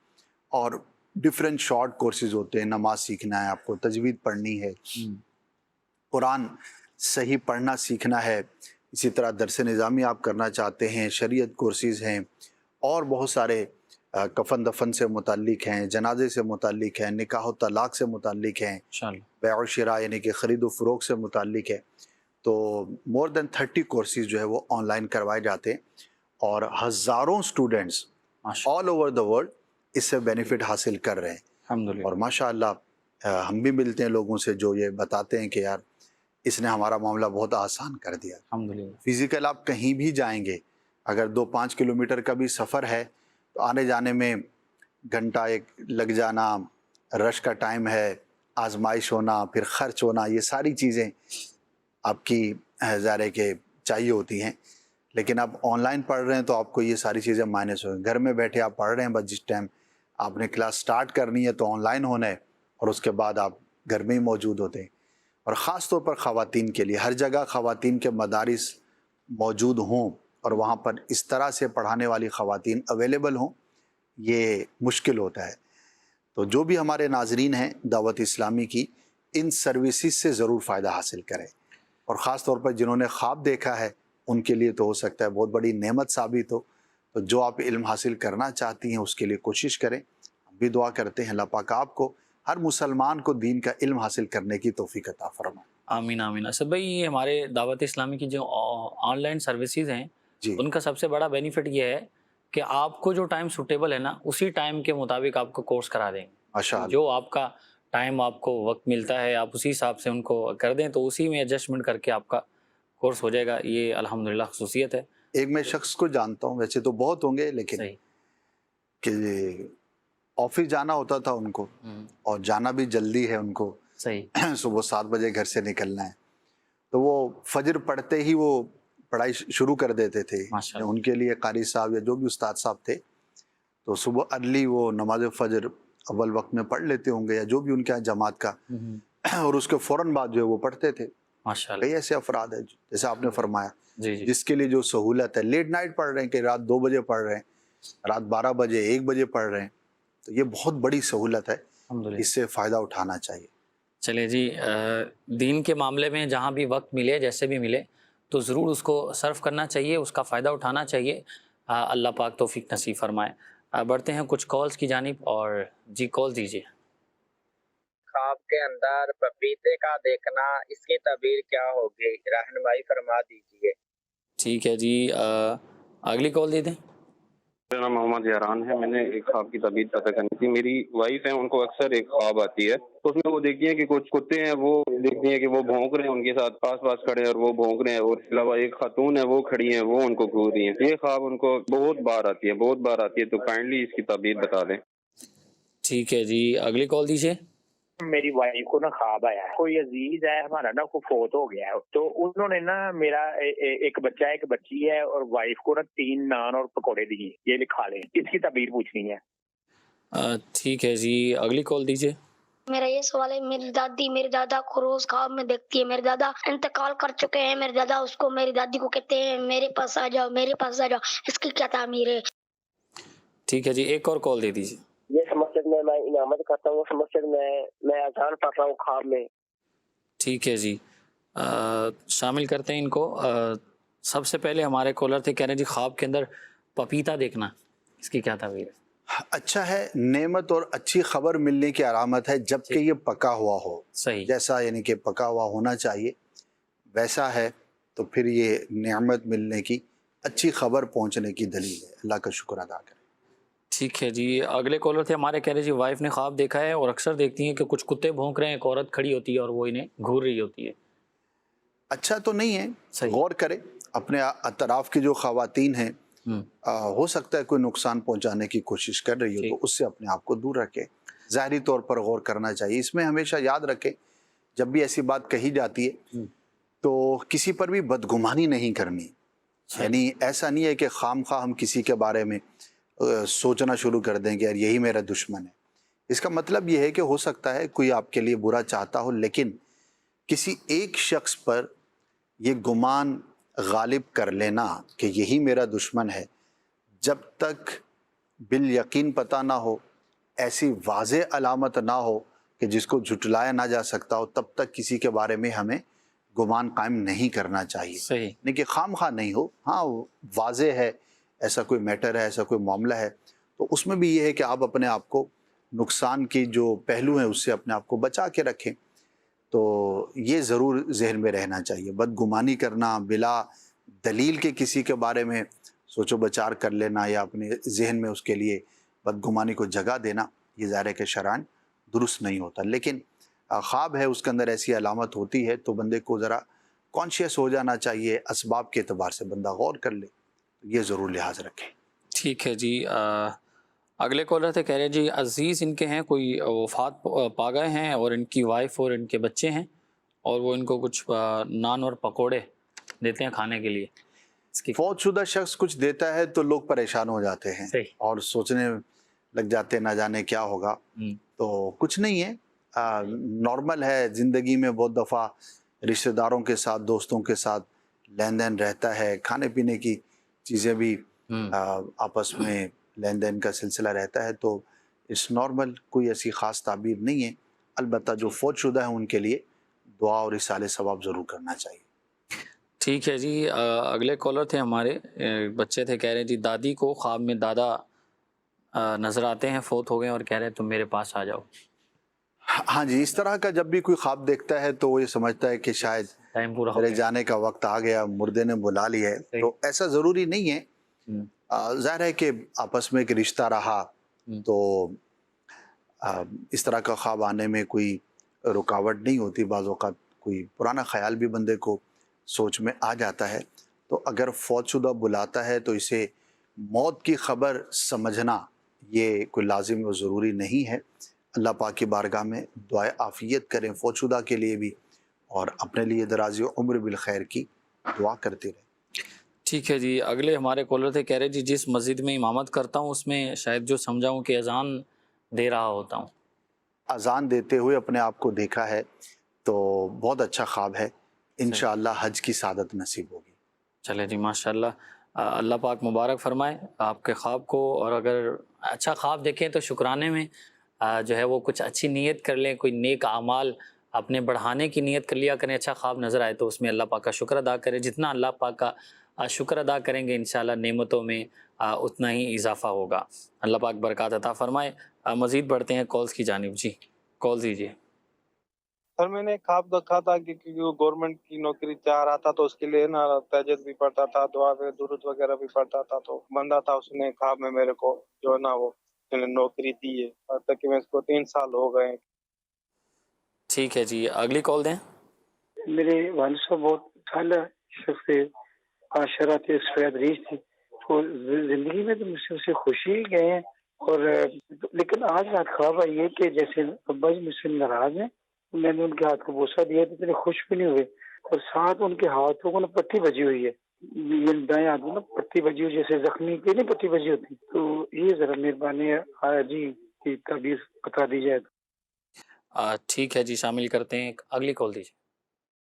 اور ڈیفرنٹ شارٹ کورسز ہوتے ہیں. نماز سیکھنا ہے آپ کو، تجوید پڑھنی ہے، قرآن صحیح پڑھنا سیکھنا ہے، اسی طرح درس نظامی آپ کرنا چاہتے ہیں، شریعت کورسز ہیں، اور بہت سارے کفن دفن سے متعلق ہیں، جنازے سے متعلق ہیں، نکاح و طلاق سے متعلق ہیں، انشاءاللہ بیع و شراء یعنی کہ خرید و فروخت سے متعلق ہے. تو مور دین 30 کورسز جو ہے وہ آن لائن کروائے جاتے ہیں، اور ہزاروں اسٹوڈنٹس ماشاء آل اوور دا ورلڈ اس سے بینیفٹ حاصل کر رہے ہیں. الحمدللہ. اور ماشاء اللہ ہم بھی ملتے ہیں لوگوں سے جو یہ بتاتے ہیں کہ یار اس نے ہمارا معاملہ بہت آسان کر دیا. الحمدللہ. فزیکل آپ کہیں بھی جائیں گے، اگر 2-5 کلومیٹر کا بھی سفر ہے تو آنے جانے میں گھنٹہ ایک لگ جانا، رش کا ٹائم ہے، آزمائش ہونا، پھر خرچ ہونا، یہ ساری چیزیں آپ کی ظاہر ہے کہ چاہیے ہوتی ہیں. لیکن آپ آن لائن پڑھ رہے ہیں تو آپ کو یہ ساری چیزیں مائنس ہوئیں. گھر میں بیٹھے آپ پڑھ رہے ہیں، بس جس ٹائم آپ نے کلاس سٹارٹ کرنی ہے تو آن لائن ہونا ہے، اور اس کے بعد آپ گھر میں ہی موجود ہوتے ہیں. اور خاص طور پر خواتین کے لیے ہر جگہ خواتین کے مدارس موجود ہوں اور وہاں پر اس طرح سے پڑھانے والی خواتین اویلیبل ہوں، یہ مشکل ہوتا ہے. تو جو بھی ہمارے ناظرین ہیں دعوت اسلامی کی، ان سروسز سے ضرور فائدہ حاصل کریں. اور خاص طور پر جنہوں نے خواب دیکھا ہے ان کے لیے تو ہو سکتا ہے بہت بڑی نعمت ثابت ہو. تو جو آپ علم حاصل کرنا چاہتی ہیں اس کے لیے کوشش کریں. ہم بھی دعا کرتے ہیں اللہ پاک آپ کو، ہر مسلمان کو دین کا علم حاصل کرنے کی توفیق عطا فرمائے. آمین آمین. اسد بھائی، یہ ہمارے دعوت اسلامی کی جو آن لائن سروسز ہیں جی ان کا سب سے بڑا بینیفٹ یہ ہے کہ آپ کو جو ٹائم سوٹیبل ہے نا، اسی ٹائم کے مطابق آپ کو کورس کرا دیں گے. ماشاء اللہ. جو آپ کا ٹائم آپ کو وقت ملتا ہے آپ اسی حساب سے ان کو کر دیں تو اسی میں ایڈجسٹمنٹ کر کے آپ کا کورس ہو جائے گا. یہ الحمدللہ خصوصیت ہے. ایک میں شخص کو جانتا ہوں، ویسے تو بہت ہوں گے، لیکن صحیح. کہ آفس جانا ہوتا تھا ان کو، اور جانا بھی جلدی ہے ان کو، صحیح. صبح 7 بجے گھر سے نکلنا ہے، تو وہ فجر پڑھتے ہی وہ پڑھائی شروع کر دیتے تھے. ماشاء اللہ. ان کے لیے قاری صاحب یا جو بھی استاد صاحب تھے تو صبح ارلی وہ نماز فجر اول وقت میں پڑھ لیتے ہوں گے، یا جو بھی ان کے یہاں جماعت کا، اور اس کے فوراً بعد جو ہے وہ پڑھتے تھے. ماشاء اللہ. کئی ایسے افراد ہیں جیسے آپ نے فرمایا جی جی. جس کے لیے جو سہولت ہے، لیٹ نائٹ پڑھ رہے ہیں کہ رات 2 بجے پڑھ رہے ہیں، رات 12 بجے 1 بجے پڑھ رہے ہیں، تو یہ بہت بڑی سہولت ہے، الحمدللہ. اس سے فائدہ اٹھانا چاہیے. چلے جی، دین کے معاملے میں جہاں بھی وقت ملے، جیسے بھی ملے، تو ضرور اس کو صرف کرنا چاہیے، اس کا فائدہ اٹھانا چاہیے. اللہ پاک توفیق نصیب فرمائے. بڑھتے ہیں کچھ کالز کی جانب، اور جی کال دیجیے. خواب کے اندر پپیتے کا دیکھنا، اس کی تعبیر کیا ہوگی؟ رہنمائی فرما دیجیے. ٹھیک ہے جی، اگلی کال دے دیں. میرا نام محمد یاران ہے. میں نے ایک خواب کی تعبیر پتہ کرنی تھی. میری وائف ہے، ان کو اکثر ایک خواب آتی ہے، تو اس میں وہ دیکھتی ہیں کہ کچھ کتے ہیں، وہ دیکھتی ہیں کہ وہ بھونک رہے ہیں، ان کے ساتھ پاس پاس کھڑے ہیں اور وہ بھونک رہے ہیں، اور اس کے علاوہ ایک خاتون ہے وہ کھڑی ہیں، وہ ان کو گھور رہی ہیں. یہ خواب ان کو بہت بار آتی ہے، تو کائنڈلی اس کی تعبیر بتا دیں. ٹھیک ہے جی، اگلی کال دیجیے. میری وائف کو نا خواب آیا ہے، کوئی عزیز ہے ہمارا نا، کو فوت ہو گیا ہے، تو انہوں نے نا میرا ایک بچہ ہے، ایک بچی ہے، اور وائف کو نا 3 نان اور پکوڑے دیے، یہ لکھا لیں. اس کی تعبیر پوچھنی ہے. ٹھیک ہے جی، اگلی کال دیجیے. میرا یہ سوال ہے، میری دادی میرے دادا کو روز خواب میں دیکھتی ہے. میرے دادا انتقال کر چکے ہیں. میرے دادا اس کو، میری دادی کو کہتے ہیں میرے پاس آ جاؤ، میرے پاس آ جاؤ. اس کی کیا تعمیر ہے؟ ٹھیک ہے جی، ایک اور کال دے دیجیے. یہ مسجد میں میں امامت کرتا ہوں، اس مسجد میں اذان پڑھ رہا ہوں خواب میں. ٹھیک ہے جی، شامل کرتے ہیں ان کو. سب سے پہلے ہمارے کالر تھے، کہہ رہے ہیں جی خواب کے اندر پپیتا دیکھنا، اس کی کیا تعبیر ہے؟ اچھا ہے، نعمت اور اچھی خبر ملنے کی علامت ہے جب کہ یہ پکا ہوا ہو. صحیح. جیسا یعنی کہ پکا ہوا ہونا چاہیے ویسا ہے تو پھر یہ نعمت ملنے کی، اچھی خبر پہنچنے کی دلیل ہے. اللہ کا شکر ادا کریں. ٹھیک ہے جی، اگلے کالر تھے ہمارے، کہہ رہے جی وائف نے خواب دیکھا ہے اور اکثر دیکھتی ہیں کہ کچھ کتے بھونک رہے ہیں، ایک عورت کھڑی ہوتی ہے اور وہ انہیں گھور رہی ہوتی ہے. اچھا تو نہیں ہے. صحیح. غور کریں اپنے اطراف کی جو خواتین ہیں، ہو سکتا ہے کوئی نقصان پہنچانے کی کوشش کر رہی ہو، تو اس سے اپنے آپ کو دور رکھیں. ظاہری طور پر غور کرنا چاہیے. اس میں ہمیشہ یاد رکھیں جب بھی ایسی بات کہی جاتی ہے تو کسی پر بھی بدگمانی نہیں کرنی. یعنی ایسا نہیں ہے کہ خام خواہ ہم کسی کے بارے میں سوچنا شروع کر دیں کہ یار یہی میرا دشمن ہے. اس کا مطلب یہ ہے کہ ہو سکتا ہے کوئی آپ کے لیے برا چاہتا ہو، لیکن کسی ایک شخص پر یہ گمان غالب کر لینا کہ یہی میرا دشمن ہے، جب تک بالیقین پتہ نہ ہو، ایسی واضح علامت نہ ہو کہ جس کو جھٹلایا نہ جا سکتا ہو، تب تک کسی کے بارے میں ہمیں گمان قائم نہیں کرنا چاہیے. صحیح. نہیں کہ خام خواہ نہیں ہو، ہاں واضح ہے ایسا کوئی میٹر ہے، ایسا کوئی معاملہ ہے، تو اس میں بھی یہ ہے کہ آپ اپنے آپ کو نقصان کی جو پہلو ہیں اس سے اپنے آپ کو بچا کے رکھیں. تو یہ ضرور ذہن میں رہنا چاہیے. بدگمانی کرنا، بلا دلیل کے کسی کے بارے میں سوچ و بچار کر لینا یا اپنے ذہن میں اس کے لیے بدگمانی کو جگہ دینا، یہ ظاہر ہے کہ شرعاً درست نہیں ہوتا. لیکن خواب ہے، اس کے اندر ایسی علامت ہوتی ہے تو بندے کو ذرا کانشیس ہو جانا چاہیے، اسباب کے اعتبار سے بندہ غور کر لے، یہ ضرور لحاظ رکھیں. ٹھیک ہے جی. اگلے کالر تھے، کہہ رہے جی عزیز ان کے ہیں، کوئی وفات پا گئے ہیں اور ان کی وائف اور ان کے بچے ہیں، اور وہ ان کو کچھ نان اور پکوڑے دیتے ہیں کھانے کے لیے. فوت شدہ شخص کچھ دیتا ہے تو لوگ پریشان ہو جاتے ہیں اور سوچنے لگ جاتے ہیں نہ جانے کیا ہوگا. تو کچھ نہیں ہے، نارمل ہے. زندگی میں بہت دفعہ رشتہ داروں کے ساتھ، دوستوں کے ساتھ لین دین رہتا ہے، کھانے پینے کی چیزیں بھی آپس میں لین دین کا سلسلہ رہتا ہے، تو اس نارمل، کوئی ایسی خاص تعبیر نہیں ہے. البتہ جو فوت شدہ ہیں ان کے لیے دعا اور اصالہ ثواب ضرور کرنا چاہیے. ٹھیک ہے جی. اگلے کالر تھے ہمارے، بچے تھے، کہہ رہے جی دادی کو خواب میں دادا نظر آتے ہیں، فوت ہو گئے، اور کہہ رہے تم میرے پاس آ جاؤ. ہاں جی، اس طرح کا جب بھی کوئی خواب دیکھتا ہے تو وہ یہ سمجھتا ہے کہ شاید میرے جانے کا وقت آ گیا، مردے نے بلا لی ہے. تو ایسا ضروری نہیں ہے. ظاہر ہے کہ آپس میں ایک رشتہ رہا تو اس طرح کا خواب آنے میں کوئی رکاوٹ نہیں ہوتی. بعض اوقات کوئی پرانا خیال بھی بندے کو سوچ میں آ جاتا ہے. تو اگر فوت شدہ بلاتا ہے تو اسے موت کی خبر سمجھنا یہ کوئی لازم و ضروری نہیں ہے. اللہ پاک کی بارگاہ میں دعائے عافیت کریں فوت شدہ کے لیے بھی، اور اپنے لیے درازی عمر بالخیر کی دعا کرتے رہیں. ٹھیک ہے جی. اگلے ہمارے کالر تھے، کہہ رہے جی جس مسجد میں امامت کرتا ہوں اس میں شاید جو سمجھاؤں کہ اذان دے رہا ہوتا ہوں. اذان دیتے ہوئے اپنے آپ کو دیکھا ہے تو بہت اچھا خواب ہے، انشاءاللہ حج کی سعادت نصیب ہوگی. چلے جی ماشاءاللہ. اللہ پاک مبارک فرمائے آپ کے خواب کو، اور اگر اچھا خواب دیکھیں تو شکرانے میں جو ہے وہ کچھ اچھی نیت کر لیں، کوئی نیک اعمال اپنے بڑھانے کی نیت کر لیا کریں. اچھا خواب نظر آئے تو اس میں اللہ پاک کا شکر ادا کریں. جتنا اللہ پاک کا شکر ادا کریں گے انشاءاللہ نعمتوں میں اتنا ہی اضافہ ہوگا. اللہ پاک برکات عطا فرمائے. مزید بڑھتے ہیں کالز کی جانب. جی کال دیجیے. سر میں نے خواب دیکھا تھا کہ کیونکہ وہ گورنمنٹ کی نوکری چاہ رہا تھا تو اس کے لیے نا تہجد بھی پڑھتا تھا، دعا میں درود وغیرہ بھی پڑھتا تھا. تو بندہ تھا، اس نے خواب میں میرے کو جو نا وہ نوکری دی ہے، تاکہ میں اس کو 3 سال ہو گئے. ٹھیک ہے جی. اگلی کال دیں. میرے والد صاحب بہت اعلیٰ شخص تھے، عاشرہ تھے، سفید ریش تھی. تو زندگی میں تو مجھ سے خوشی ہی گئے ہیں. اور لیکن آج رات خواب آئی ہے کہ جیسے ابا جی مجھ سے ناراض ہیں، میں نے ان کے ہاتھ کو بوسہ دیا تو اتنے خوش بھی نہیں ہوئے، اور ساتھ ان کے ہاتھوں کو نا پٹی بجی ہوئی ہے، یہ دائیں ہاتھ میں نا پٹی بجی ہوئی، جیسے زخمی کی نہیں پٹی بجی ہوتی. تو یہ ذرا مہربانی آیا جی کی تعبیر بتا دی جائے. ٹھیک ہے جی، شامل کرتے ہیں. اگلی کال دیجیے.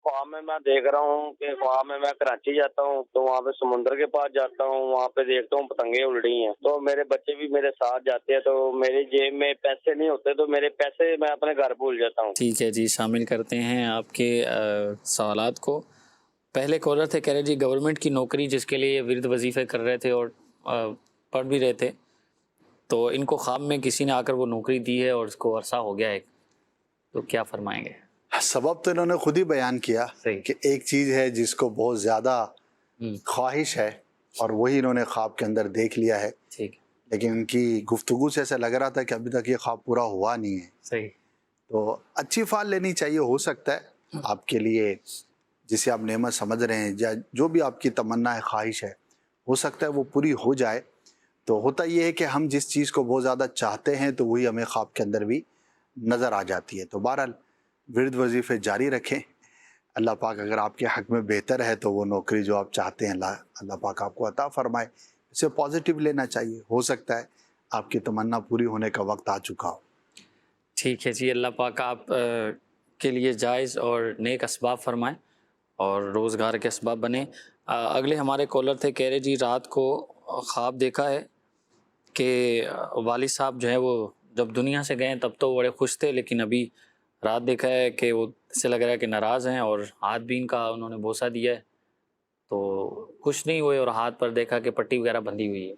خواب میں دیکھ رہا ہوں کہ خواب میں کراچی جاتا ہوں تو وہاں پہ سمندر کے پاس جاتا ہوں، وہاں پہ دیکھتا ہوں پتنگیں اڑ رہی ہیں، تو میرے بچے بھی میرے ساتھ جاتے ہیں، تو میری جیب میں پیسے نہیں ہوتے تو میرے پیسے میں اپنے گھر بھول جاتا ہوں. ٹھیک ہے جی، شامل کرتے ہیں آپ کے سوالات کو. پہلے کالر تھے، کہہ رہے جی گورنمنٹ کی نوکری جس کے لیے ورد وظیفے کر رہے تھے اور پڑھ بھی رہے تھے، تو ان کو خواب میں کسی نے آ کر وہ نوکری دی ہے اور اس کو عرصہ ہو گیا ہے، تو کیا فرمائیں گے؟ سبب تو انہوں نے خود ہی بیان کیا کہ ایک چیز ہے جس کو بہت زیادہ خواہش ہے اور وہی انہوں نے خواب کے اندر دیکھ لیا ہے. لیکن ان کی گفتگو سے ایسا لگ رہا تھا کہ ابھی تک یہ خواب پورا ہوا نہیں ہے. صحیح. تو اچھی فال لینی چاہیے. ہو سکتا ہے آپ کے لیے جسے آپ نعمت سمجھ رہے ہیں یا جو بھی آپ کی تمنا ہے، خواہش ہے، ہو سکتا ہے وہ پوری ہو جائے. تو ہوتا یہ ہے کہ ہم جس چیز کو بہت زیادہ چاہتے ہیں تو وہی ہمیں خواب کے اندر بھی نظر آ جاتی ہے. تو بہرحال ورد وظیفے جاری رکھیں. اللہ پاک اگر آپ کے حق میں بہتر ہے تو وہ نوکری جو آپ چاہتے ہیں اللہ پاک آپ کو عطا فرمائے. اسے پازیٹیو لینا چاہیے. ہو سکتا ہے آپ کی تمنا پوری ہونے کا وقت آ چکا ہو. ٹھیک ہے جی. اللہ پاک آپ کے لیے جائز اور نیک اسباب فرمائیں اور روزگار کے اسباب بنے. اگلے ہمارے کالر تھے، کہہ رہے جی رات کو خواب دیکھا ہے کہ والد صاحب جو ہے وہ جب دنیا سے گئے تب تو بڑے خوش تھے، لیکن ابھی رات دیکھا ہے کہ وہ سے لگ رہا ہے کہ ناراض ہیں، اور ہاتھ بھی ان کا انہوں نے بوسہ دیا ہے تو خوش نہیں ہوئے، اور ہاتھ پر دیکھا کہ پٹی وغیرہ بندھی ہوئی ہے۔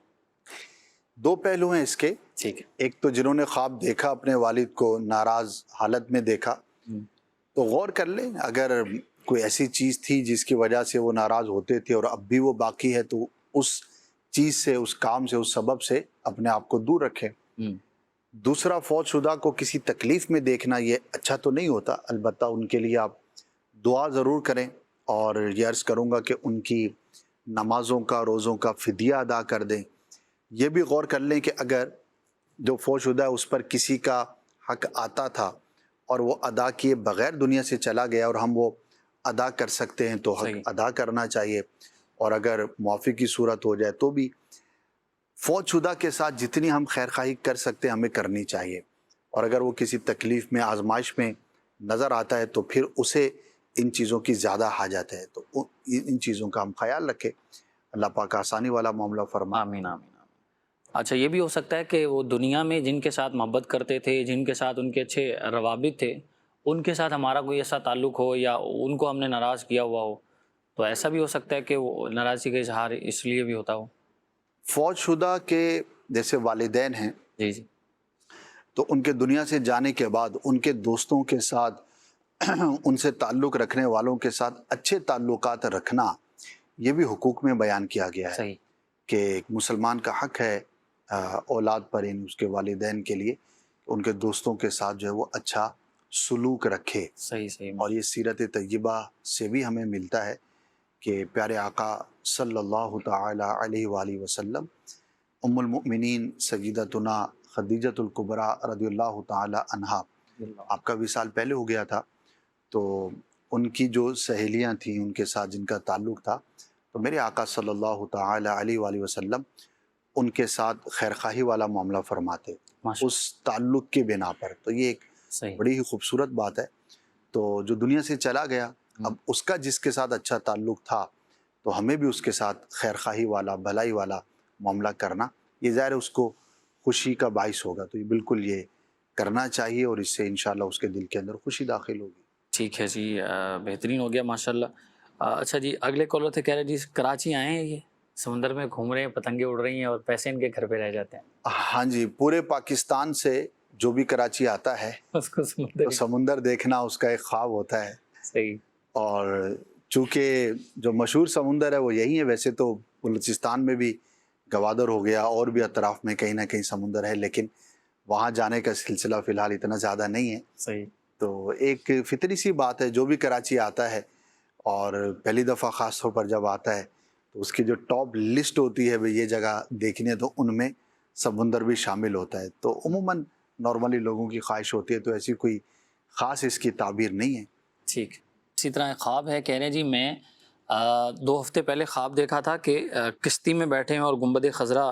دو پہلو ہیں اس کے، ٹھیک ہے۔ ایک تو جنہوں نے خواب دیکھا اپنے والد کو ناراض حالت میں دیکھا تو غور کر لیں، اگر کوئی ایسی چیز تھی جس کی وجہ سے وہ ناراض ہوتے تھے اور اب بھی وہ باقی ہے تو اس چیز سے، اس کام سے، اس سبب سے اپنے آپ کو دور رکھیں۔ دوسرا، فوت شدہ کو کسی تکلیف میں دیکھنا یہ اچھا تو نہیں ہوتا، البتہ ان کے لیے آپ دعا ضرور کریں، اور یہ عرض کروں گا کہ ان کی نمازوں کا، روزوں کا فدیہ ادا کر دیں۔ یہ بھی غور کر لیں کہ اگر جو فوت شدہ ہے اس پر کسی کا حق آتا تھا اور وہ ادا کیے بغیر دنیا سے چلا گیا اور ہم وہ ادا کر سکتے ہیں تو حق ادا کرنا چاہیے، اور اگر معافی کی صورت ہو جائے تو بھی فوت شدہ کے ساتھ جتنی ہم خیر خواہی کر سکتے ہیں ہمیں کرنی چاہیے، اور اگر وہ کسی تکلیف میں، آزمائش میں نظر آتا ہے تو پھر اسے ان چیزوں کی زیادہ حاجت ہے، تو ان چیزوں کا ہم خیال رکھیں۔ اللہ پاک آسانی والا معاملہ فرمائے۔ آمین آمین۔ اچھا، یہ بھی ہو سکتا ہے کہ وہ دنیا میں جن کے ساتھ محبت کرتے تھے، جن کے ساتھ ان کے اچھے روابط تھے، ان کے ساتھ ہمارا کوئی ایسا تعلق ہو یا ان کو ہم نے ناراض کیا ہوا ہو، تو ایسا بھی ہو سکتا ہے کہ وہ ناراضی کا اظہار اس لیے بھی ہوتا ہو۔ فوت شدہ کے جیسے والدین ہیں، جی جی، تو ان کے دنیا سے جانے کے بعد ان کے دوستوں کے ساتھ، ان سے تعلق رکھنے والوں کے ساتھ اچھے تعلقات رکھنا، یہ بھی حقوق میں بیان کیا گیا ہے۔ صحیح، کہ ایک مسلمان کا حق ہے اولاد پر، یعنی اس کے والدین کے لیے، ان کے دوستوں کے ساتھ جو ہے وہ اچھا سلوک رکھے۔ صحیح صحیح۔ اور یہ سیرت طیبہ سے بھی ہمیں ملتا ہے کہ پیارے آقا صلی اللہ تعالی علیہ وآلہ وسلم، ام المؤمنین سیدتنا خدیجۃ الکبریٰ رضی اللہ تعالی عنہا، آپ کا وصال پہلے ہو گیا تھا، تو ان کی جو سہیلیاں تھیں ان کے ساتھ جن کا تعلق تھا، تو میرے آقا صلی اللہ تعالی علیہ وآلہ وسلم ان کے ساتھ خیرخواہی والا معاملہ فرماتے اس تعلق کے بنا پر۔ تو یہ ایک بڑی ہی خوبصورت بات ہے۔ تو جو دنیا سے چلا گیا، اب اس کا جس کے ساتھ اچھا تعلق تھا تو ہمیں بھی اس کے ساتھ خیرخواہی والا، بھلائی والا معاملہ کرنا، یہ ظاہر ہے اس کو خوشی کا باعث ہوگا، تو یہ بالکل یہ کرنا چاہیے، اور اس سے انشاءاللہ اس کے دل کے اندر خوشی داخل ہوگی۔ ٹھیک ہے جی، بہترین ہو گیا ماشاءاللہ۔ اچھا جی، اگلے کالر تھے، کہہ رہے جی کراچی آئے ہیں، یہ سمندر میں گھوم رہے ہیں، پتنگیں اڑ رہی ہیں اور پیسے ان کے گھر پہ رہ جاتے ہیں۔ ہاں جی، پورے پاکستان سے جو بھی کراچی آتا ہے اس کو تو سمندر دیکھنا اس کا ایک خواب ہوتا ہے۔ صحیح۔ اور چونکہ جو مشہور سمندر ہے وہ یہی ہے، ویسے تو بلوچستان میں بھی گوادر ہو گیا اور بھی اطراف میں کہیں نہ کہیں سمندر ہے، لیکن وہاں جانے کا سلسلہ فی الحال اتنا زیادہ نہیں ہے۔ صحیح۔ تو ایک فطری سی بات ہے، جو بھی کراچی آتا ہے اور پہلی دفعہ خاص طور پر جب آتا ہے تو اس کی جو ٹاپ لسٹ ہوتی ہے یہ جگہ دیکھنی ہے، تو ان میں سمندر بھی شامل ہوتا ہے۔ تو عموماً نارملی لوگوں کی خواہش ہوتی ہے، تو ایسی کوئی خاص اس کی تعبیر نہیں ہے۔ ٹھیک۔ اسی طرح ایک خواب ہے، کہہ رہے ہیں جی میں 2 ہفتے پہلے خواب دیکھا تھا کہ کشتی میں بیٹھے ہیں اور گنبد خضرا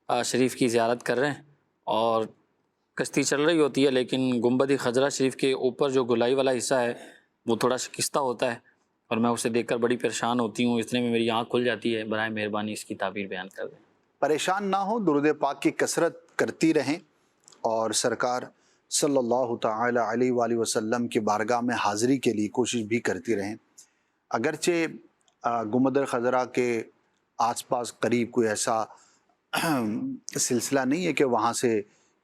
شریف کی زیارت کر رہے ہیں، اور کشتی چل رہی ہوتی ہے لیکن گنبد خضرا شریف کے اوپر جو گلائی والا حصہ ہے وہ تھوڑا شکستہ ہوتا ہے، اور میں اسے دیکھ کر بڑی پریشان ہوتی ہوں، اتنے میں میری آنکھ کھل جاتی ہے۔ برائے مہربانی اس کی تعبیر بیان کر دیں۔ پریشان نہ ہو، درود پاک کی کثرت کرتی رہیں، اور سرکار صلی اللہ تعالی علیہ وآلہ وسلم کی بارگاہ میں حاضری کے لیے کوشش بھی کرتی رہیں۔ اگرچہ گنبد خضرا کے آس پاس قریب کوئی ایسا سلسلہ نہیں ہے کہ وہاں سے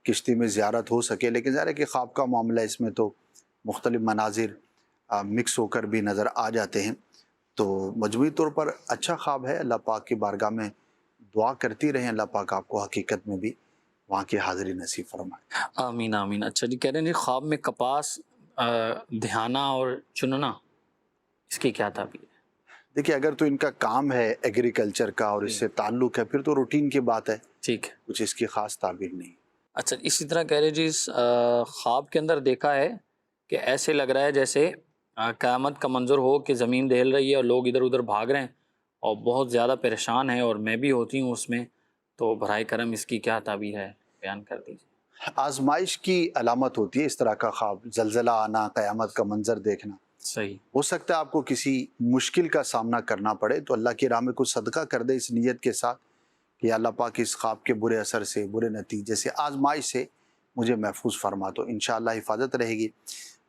کشتی میں زیارت ہو سکے، لیکن ظاہر ہے کہ خواب کا معاملہ، اس میں تو مختلف مناظر مکس ہو کر بھی نظر آ جاتے ہیں۔ تو مجموعی طور پر اچھا خواب ہے، اللہ پاک کی بارگاہ میں دعا کرتی رہیں، اللہ پاک آپ کو حقیقت میں بھی وہاں کی حاضری نصیب فرمائے۔ آمین آمین۔ اچھا جی، کہہ رہے ہیں جی خواب میں کپاس دھیانا اور چننا، اس کی کیا تعبیر ہے؟ دیکھیے، اگر تو ان کا کام ہے ایگریکلچر کا اور اس سے تعلق ہے، پھر تو روٹین کی بات ہے، ٹھیک ہے، کچھ اس کی خاص تعبیر نہیں۔ اچھا، اسی طرح کہہ رہے جی خواب کے اندر دیکھا ہے کہ ایسے لگ رہا ہے جیسے قیامت کا منظر ہو کہ زمین دہل رہی ہے اور لوگ ادھر ادھر بھاگ رہے ہیں اور بہت زیادہ پریشان ہیں، اور میں بھی ہوتی ہوں اس میں، تو برائے کرم اس کی کیا تعبیر ہے، بیان کر دیجیے۔ آزمائش کی علامت ہوتی ہے اس طرح کا خواب، زلزلہ آنا، قیامت کا منظر دیکھنا۔ صحیح۔ ہو سکتا ہے آپ کو کسی مشکل کا سامنا کرنا پڑے، تو اللہ کی راہ میں کچھ صدقہ کر دے اس نیت کے ساتھ کہ اللہ پاک اس خواب کے برے اثر سے، برے نتیجے سے، آزمائش سے مجھے محفوظ فرما، تو انشاءاللہ حفاظت رہے گی۔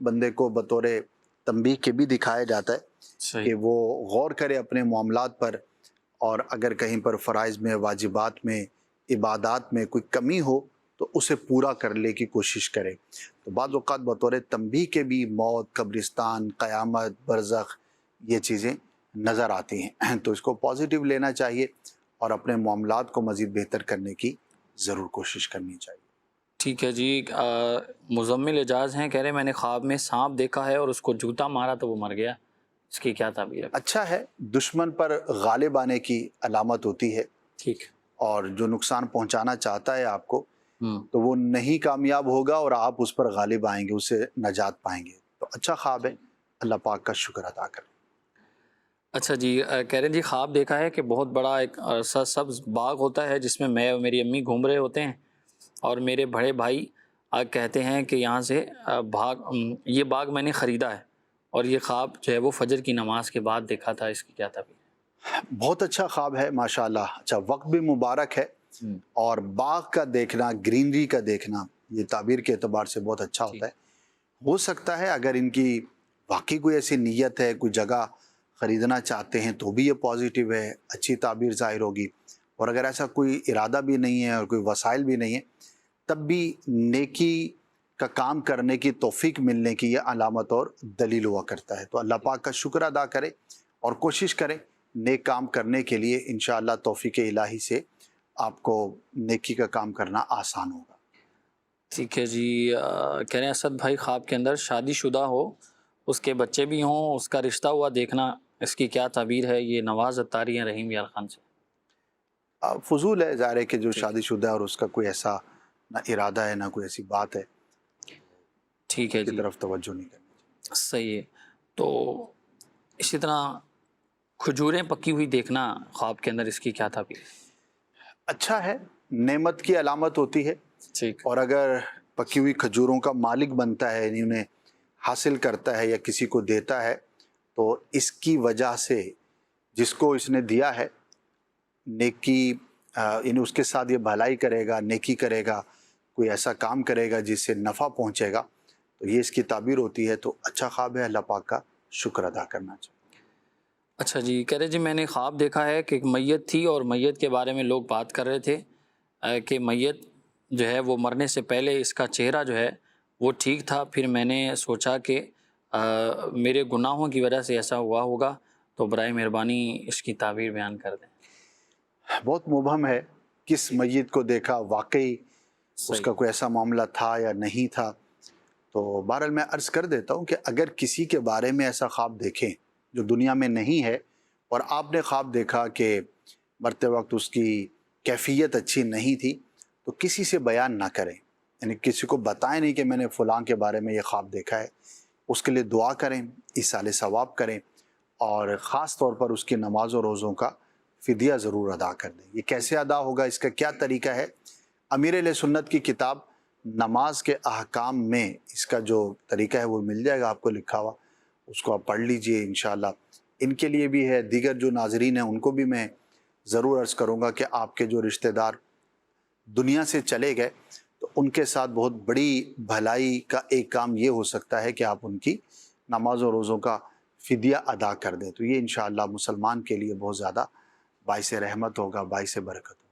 بندے کو بطور تنبیہ کے بھی دکھایا جاتا ہے کہ وہ غور کرے اپنے معاملات پر، اور اگر کہیں پر فرائض میں، واجبات میں، عبادات میں کوئی کمی ہو تو اسے پورا کرنے کی کوشش کرے؟ تو بعض اوقات بطور تنبیہ کے بھی موت، قبرستان، قیامت، برزخ یہ چیزیں نظر آتی ہیں، تو اس کو پازیٹیو لینا چاہیے اور اپنے معاملات کو مزید بہتر کرنے کی ضرور کوشش کرنی چاہیے۔ ٹھیک ہے جی، مزمل اعجاز ہیں، کہہ رہے ہیں میں نے خواب میں سانپ دیکھا ہے اور اس کو جوتا مارا تو وہ مر گیا، اس کی کیا تعبیر ہے؟ اچھا ہے، دشمن پر غالب آنے کی علامت ہوتی ہے، ٹھیک، اور جو نقصان پہنچانا چاہتا ہے آپ کو تو وہ نہیں کامیاب ہوگا اور آپ اس پر غالب آئیں گے، اسے نجات پائیں گے۔ تو اچھا خواب ہے، اللہ پاک کا شکر ادا کریں۔ اچھا جی، کہہ رہے ہیں جی خواب دیکھا ہے کہ بہت بڑا ایک سبز باغ ہوتا ہے جس میں اور میری امی گھوم رہے ہوتے ہیں، اور میرے بڑے بھائی کہتے ہیں کہ یہاں سے یہ باغ میں نے خریدا ہے، اور یہ خواب جو ہے وہ فجر کی نماز کے بعد دیکھا تھا، اس کی کیا تعبیر ہے؟ بہت اچھا خواب ہے ماشاءاللہ، اچھا وقت بھی مبارک ہے، اور باغ کا دیکھنا، گرینری کا دیکھنا یہ تعبیر کے اعتبار سے بہت اچھا ہوتا ہے۔ ہو سکتا ہے اگر ان کی واقعی کوئی ایسی نیت ہے، کوئی جگہ خریدنا چاہتے ہیں تو بھی یہ پازیٹیو ہے، اچھی تعبیر ظاہر ہوگی، اور اگر ایسا کوئی ارادہ بھی نہیں ہے اور کوئی وسائل بھی نہیں ہے تب بھی نیکی کا کام کرنے کی توفیق ملنے کی یہ علامت اور دلیل ہوا کرتا ہے۔ تو اللہ پاک کا شکر ادا کرے اور کوشش کریں نیک کام کرنے کے لیے، انشاءاللہ توفیق الہی سے آپ کو نیکی کا کام کرنا آسان ہوگا۔ ٹھیک ہے جی، کہہ رہے ہیں اسد بھائی خواب کے اندر شادی شدہ ہو، اس کے بچے بھی ہوں، اس کا رشتہ ہوا دیکھنا، اس کی کیا تعبیر ہے؟ یہ نواز اتاری ہیں رحیم یار خان سے۔ فضول ہے، ظاہر ہے کہ جو شادی شدہ ہے اور اس کا کوئی ایسا نہ ارادہ ہے نہ کوئی ایسی بات ہے، ٹھیک ہے کی جی، طرف توجہ نہیں کرنی۔ صحیح ہے۔ تو اسی طرح کھجوریں پکی ہوئی دیکھنا خواب کے اندر، اس کی کیا تعبیر ہے؟ اچھا ہے، نعمت کی علامت ہوتی ہے، ٹھیک، اور اگر پکی ہوئی کھجوروں کا مالک بنتا ہے، یعنی انہیں حاصل کرتا ہے یا کسی کو دیتا ہے، تو اس کی وجہ سے جس کو اس نے دیا ہے نیکی، یعنی اس کے ساتھ یہ بھلائی کرے گا، نیکی کرے گا، کوئی ایسا کام کرے گا جس سے نفع پہنچے گا، تو یہ اس کی تعبیر ہوتی ہے۔ تو اچھا خواب ہے، اللہ پاک کا شکر ادا کرنا چاہیے۔ اچھا جی، کہہ رہے جی میں نے خواب دیکھا ہے کہ ایک میت تھی، اور میت کے بارے میں لوگ بات کر رہے تھے کہ میت جو ہے وہ مرنے سے پہلے اس کا چہرہ جو ہے وہ ٹھیک تھا، پھر میں نے سوچا کہ میرے گناہوں کی وجہ سے ایسا ہوا ہوگا، تو برائے مہربانی اس کی تعبیر بیان کر دیں۔ بہت مبہم ہے، کس میت کو دیکھا، واقعی اس کا کوئی ایسا معاملہ تھا یا نہیں تھا؟ تو بہرحال میں عرض کر دیتا ہوں کہ اگر کسی کے بارے میں ایسا خواب دیکھیں جو دنیا میں نہیں ہے، اور آپ نے خواب دیکھا کہ مرتے وقت اس کی کیفیت اچھی نہیں تھی، تو کسی سے بیان نہ کریں، یعنی کسی کو بتائیں نہیں کہ میں نے فلاں کے بارے میں یہ خواب دیکھا ہے۔ اس کے لیے دعا کریں، ایصال ثواب کریں، اور خاص طور پر اس کی نماز و روزوں کا فدیہ ضرور ادا کر دیں۔ یہ کیسے ادا ہوگا، اس کا کیا طریقہ ہے؟ امیر اہل سنت کی کتاب نماز کے احکام میں اس کا جو طریقہ ہے وہ مل جائے گا آپ کو لکھا ہوا، اس کو آپ پڑھ لیجئے انشاءاللہ۔ ان کے لیے بھی ہے، دیگر جو ناظرین ہیں ان کو بھی میں ضرور عرض کروں گا کہ آپ کے جو رشتہ دار دنیا سے چلے گئے تو ان کے ساتھ بہت بڑی بھلائی کا ایک کام یہ ہو سکتا ہے کہ آپ ان کی نماز و روزوں کا فدیہ ادا کر دیں، تو یہ انشاءاللہ مسلمان کے لیے بہت زیادہ باعث رحمت ہوگا، باعث برکت ہوگا۔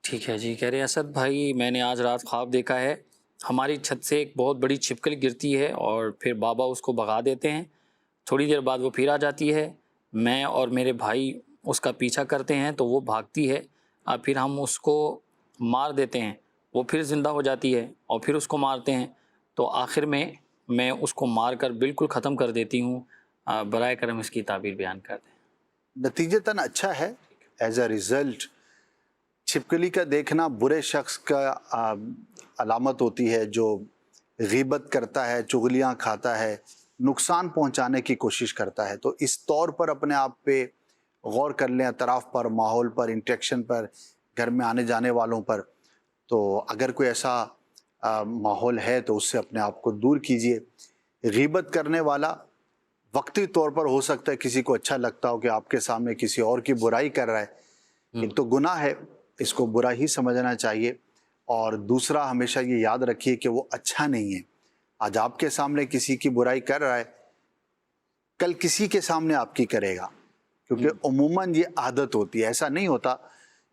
ٹھیک ہے جی، کہہ رہے ہیں اسد بھائی میں نے آج رات خواب دیکھا ہے، ہماری چھت سے ایک بہت بڑی چھپکلی گرتی ہے اور پھر بابا اس کو بھگا دیتے ہیں، تھوڑی دیر بعد وہ پھر آ جاتی ہے، میں اور میرے بھائی اس کا پیچھا کرتے ہیں تو وہ بھاگتی ہے، اور پھر ہم اس کو مار دیتے ہیں، وہ پھر زندہ ہو جاتی ہے اور پھر اس کو مارتے ہیں، تو آخر میں اس کو مار کر بالکل ختم کر دیتی ہوں، برائے کرم اس کی تعبیر بیان کر دیں۔ نتیجتاً اچھا ہے، ایز اے ریزلٹ چھپکلی کا دیکھنا برے شخص کا علامت ہوتی ہے، جو غیبت کرتا ہے، چغلیاں کھاتا ہے، نقصان پہنچانے کی کوشش کرتا ہے۔ تو اس طور پر اپنے آپ پہ غور کر لیں، اطراف پر، ماحول پر، انٹریکشن پر، گھر میں آنے جانے والوں پر، تو اگر کوئی ایسا ماحول ہے تو اس سے اپنے آپ کو دور کیجئے۔ غیبت کرنے والا وقتی طور پر ہو سکتا ہے کسی کو اچھا لگتا ہو کہ آپ کے سامنے کسی اور کی برائی کر رہا ہے، یہ تو گناہ ہے، اس کو برا ہی سمجھنا چاہیے، اور دوسرا ہمیشہ یہ یاد رکھیے کہ وہ اچھا نہیں ہے. آج آپ کے سامنے کسی کی برائی کر رہا ہے، کل کسی کے سامنے آپ کی کرے گا، کیونکہ عموماً یہ عادت ہوتی ہے. ایسا نہیں ہوتا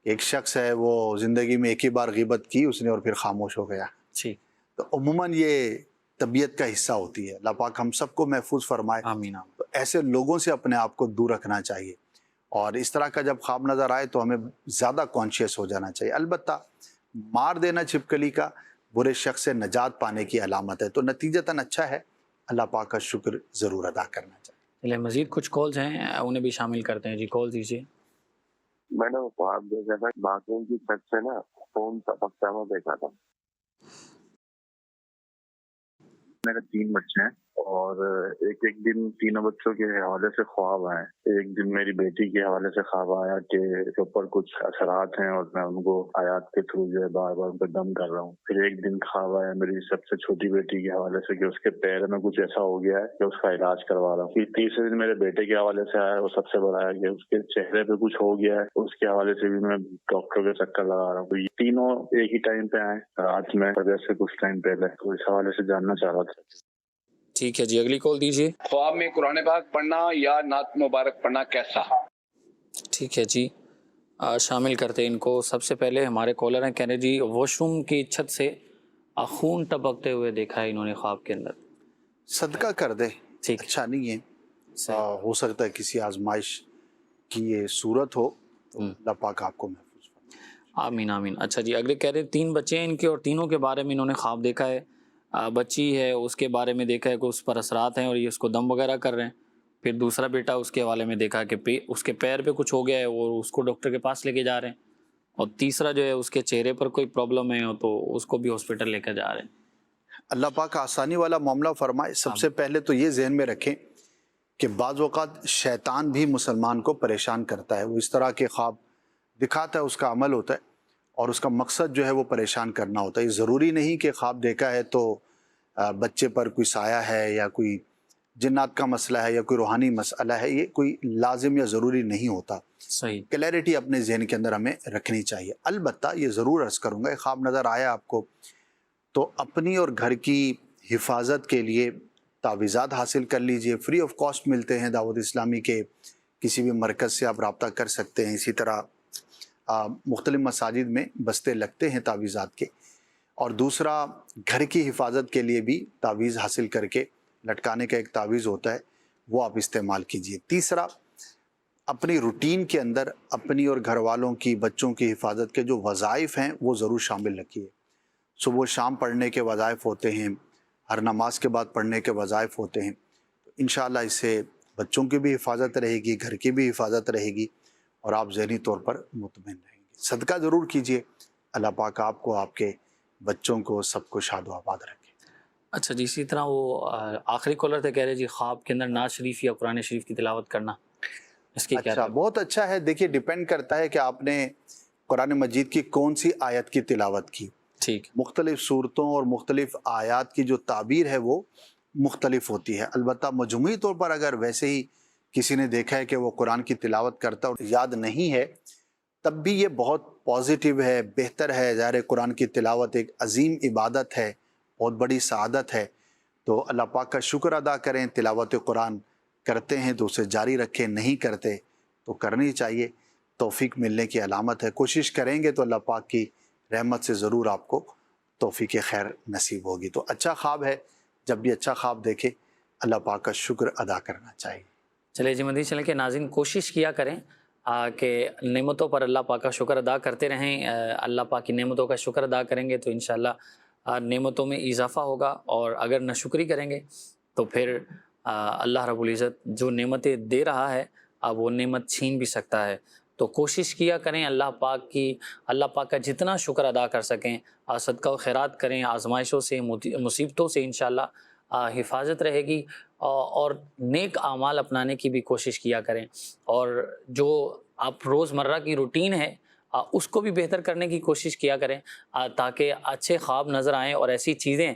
ایک شخص ہے وہ زندگی میں ایک ہی بار غیبت کی اس نے اور پھر خاموش ہو گیا. تو عموماً یہ طبیعت کا حصہ ہوتی ہے. اللہ پاک ہم سب کو محفوظ فرمائے. آمین. تو ایسے لوگوں سے اپنے آپ کو دور رکھنا چاہیے، اور اس طرح کا جب خواب نظر آئے تو ہمیں زیادہ کانشیس ہو جانا چاہیے. البتہ مار دینا چھپکلی کا برے شخص سے نجات پانے کی علامت ہے، تو نتیجتاً اچھا ہے، اللہ پاک کا شکر ضرور ادا کرنا چاہیے. چلے مزید کچھ کالز ہیں انہیں بھی شامل کرتے ہیں. جی کال دیجیے. میں نے خواب دیکھا تھا، باقیوں کی چھت سے نا فون ٹپکتا ہوا دیکھا تھا. میرے 3 بچے ہیں اور ایک دن تینوں بچوں کے حوالے سے خواب آئے. ایک دن میری بیٹی کے حوالے سے خواب آیا کہ اس کے اوپر کچھ اثرات ہیں اور میں ان کو آیات کے تھرو جو ہے بار بار ان پہ دم کر رہا ہوں. پھر ایک دن خواب آیا میری سب سے چھوٹی بیٹی کے حوالے سے کہ اس کے پیر میں کچھ ایسا ہو گیا ہے کہ اس کا علاج کروا رہا ہوں. پھر تیسرے دن میرے بیٹے کے حوالے سے آیا، وہ سب سے بڑا ہے کہ اس کے چہرے پہ کچھ ہو گیا ہے، اس کے حوالے سے بھی میں ڈاکٹر کے چکر لگا رہا ہوں. تو یہ تینوں ایک ہی ٹائم پہ آئے رات میں سے کچھ ٹائم پہلے، تو اس حوالے سے جاننا چاہ رہا تھا. ٹھیک ہے جی، اگلی کال دیجیے. خواب میں قرآن پاک پڑھنا یا نعت مبارک پڑھنا کیسا؟ ٹھیک ہے جی، شامل کرتے ہیں ان کو. سب سے پہلے ہمارے کالر ہیں، کہہ رہے جی واش روم کی چھت سے خون ٹپکتے ہوئے دیکھا ہے انہوں نے خواب کے اندر. صدقہ کر دے، اچھا نہیں ہے. ہو سکتا ہے کسی آزمائش کی یہ صورت ہو، تو اللہ پاک آپ کو محفوظ فرمائے. آمین آمین. اچھا جی، اگلے کہہ رہے 3 بچے ہیں ان کے اور تینوں کے بارے میں انہوں نے خواب دیکھا ہے. بچی ہے اس کے بارے میں دیکھا ہے کہ اس پر اثرات ہیں اور یہ اس کو دم وغیرہ کر رہے ہیں. پھر دوسرا بیٹا اس کے حوالے میں دیکھا کہ اس کے پیر پہ کچھ ہو گیا ہے اور اس کو ڈاکٹر کے پاس لے کے جا رہے ہیں. اور تیسرا جو ہے اس کے چہرے پر کوئی پرابلم ہے تو اس کو بھی ہاسپٹل لے کے جا رہے ہیں. اللہ پاک آسانی والا معاملہ فرمائے. سب سے پہلے تو یہ ذہن میں رکھیں کہ بعض اوقات شیطان بھی مسلمان کو پریشان کرتا ہے. وہ اس طرح کے خواب دکھاتا ہے، اس کا عمل ہوتا ہے اور اس کا مقصد جو ہے وہ پریشان کرنا ہوتا ہے. یہ ضروری نہیں کہ خواب دیکھا ہے تو بچے پر کوئی سایہ ہے یا کوئی جنات کا مسئلہ ہے یا کوئی روحانی مسئلہ ہے. یہ کوئی لازم یا ضروری نہیں ہوتا. صحیح کلیئرٹی اپنے ذہن کے اندر ہمیں رکھنی چاہیے. البتہ یہ ضرور عرض کروں گا، خواب نظر آیا آپ کو تو اپنی اور گھر کی حفاظت کے لیے تعویذات حاصل کر لیجئے. فری آف کاسٹ ملتے ہیں دعوت اسلامی کے کسی بھی مرکز سے آپ رابطہ کر سکتے ہیں. اسی طرح مختلف مساجد میں بستے لگتے ہیں تعویذات کے. اور دوسرا گھر کی حفاظت کے لیے بھی تعویذ حاصل کر کے لٹکانے کا ایک تعویذ ہوتا ہے، وہ آپ استعمال کیجئے. تیسرا اپنی روٹین کے اندر اپنی اور گھر والوں کی، بچوں کی حفاظت کے جو وظائف ہیں وہ ضرور شامل رکھیے. صبح شام پڑھنے کے وظائف ہوتے ہیں، ہر نماز کے بعد پڑھنے کے وظائف ہوتے ہیں. تو انشاءاللہ اس سے بچوں کی بھی حفاظت رہے گی، گھر کی بھی حفاظت رہے گی اور آپ ذہنی طور پر مطمئن رہیں گے. صدقہ ضرور کیجئے. اللہ پاک آپ کو، آپ کے بچوں کو، سب کو شاد و آباد رکھے. اچھا جی، اسی طرح وہ آخری کالر تھے، کہہ رہے جی خواب کے اندر نعت شریف یا قرآن شریف کی تلاوت کرنا، اس کی کیا؟ بہت اچھا ہے. دیکھیے ڈیپینڈ کرتا ہے کہ آپ نے قرآن مجید کی کون سی آیت کی تلاوت کی. ٹھیک، مختلف صورتوں اور مختلف آیات کی جو تعبیر ہے وہ مختلف ہوتی ہے. البتہ مجموعی طور پر اگر ویسے ہی کسی نے دیکھا ہے کہ وہ قرآن کی تلاوت کرتا اور یاد نہیں ہے، تب بھی یہ بہت پازیٹیو ہے، بہتر ہے. ظاہر قرآن کی تلاوت ایک عظیم عبادت ہے، بہت بڑی سعادت ہے. تو اللہ پاک کا شکر ادا کریں. تلاوت قرآن کرتے ہیں تو اسے جاری رکھیں، نہیں کرتے تو کرنی چاہیے. توفیق ملنے کی علامت ہے. کوشش کریں گے تو اللہ پاک کی رحمت سے ضرور آپ کو توفیق خیر نصیب ہوگی. تو اچھا خواب ہے، جب بھی اچھا خواب دیکھے اللہ پاک کا شکر ادا کرنا چاہیے. چلے جی مدنی چینل کے ناظرین، کوشش کیا کریں کہ نعمتوں پر اللہ پاک کا شکر ادا کرتے رہیں. اللہ پاک کی نعمتوں کا شکر ادا کریں گے تو انشاءاللہ نعمتوں میں اضافہ ہوگا، اور اگر ناشکری کریں گے تو پھر اللہ رب العزت جو نعمتیں دے رہا ہے اب وہ نعمت چھین بھی سکتا ہے. تو کوشش کیا کریں اللہ پاک کا جتنا شکر ادا کر سکیں. صدقہ و خیرات کریں. آزمائشوں سے، مصیبتوں سے انشاءاللہ حفاظت رہے گی، اور نیک اعمال اپنانے کی بھی کوشش کیا کریں. اور جو آپ روزمرہ کی روٹین ہے اس کو بھی بہتر کرنے کی کوشش کیا کریں تاکہ اچھے خواب نظر آئیں اور ایسی چیزیں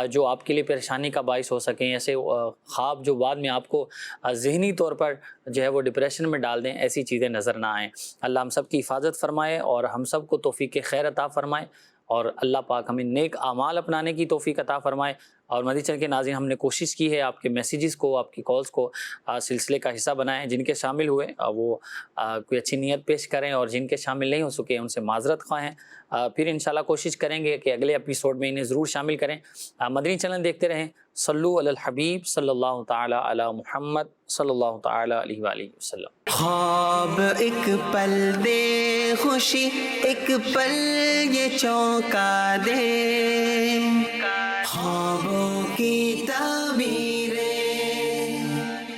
جو آپ کے لیے پریشانی کا باعث ہو سکیں، ایسے خواب جو بعد میں آپ کو ذہنی طور پر جو ہے وہ ڈپریشن میں ڈال دیں، ایسی چیزیں نظر نہ آئیں. اللہ ہم سب کی حفاظت فرمائے اور ہم سب کو توفیق خیر عطا فرمائے. اور اللہ پاک ہمیں نیک اعمال اپنانے کی توفیق عطا فرمائے۔ اور مدنی چینل کے ناظرین، ہم نے کوشش کی ہے آپ کے میسیجز کو، آپ کی کالز کو سلسلے کا حصہ بنائیں۔ جن کے شامل ہوئے وہ کوئی اچھی نیت پیش کریں، اور جن کے شامل نہیں ہو سکے ان سے معذرت خواہیں۔ پھر انشاءاللہ کوشش کریں گے کہ اگلے ایپیسوڈ میں انہیں ضرور شامل کریں۔ مدنی چینل دیکھتے رہیں۔ صلو علی الحبیب صلی اللہ تعالی علی محمد صلی اللہ تعالی علیہ وآلہ وسلم۔ خواب ایک پل دے خوشی ایک پل یہ چونکا دے، خوابوں کی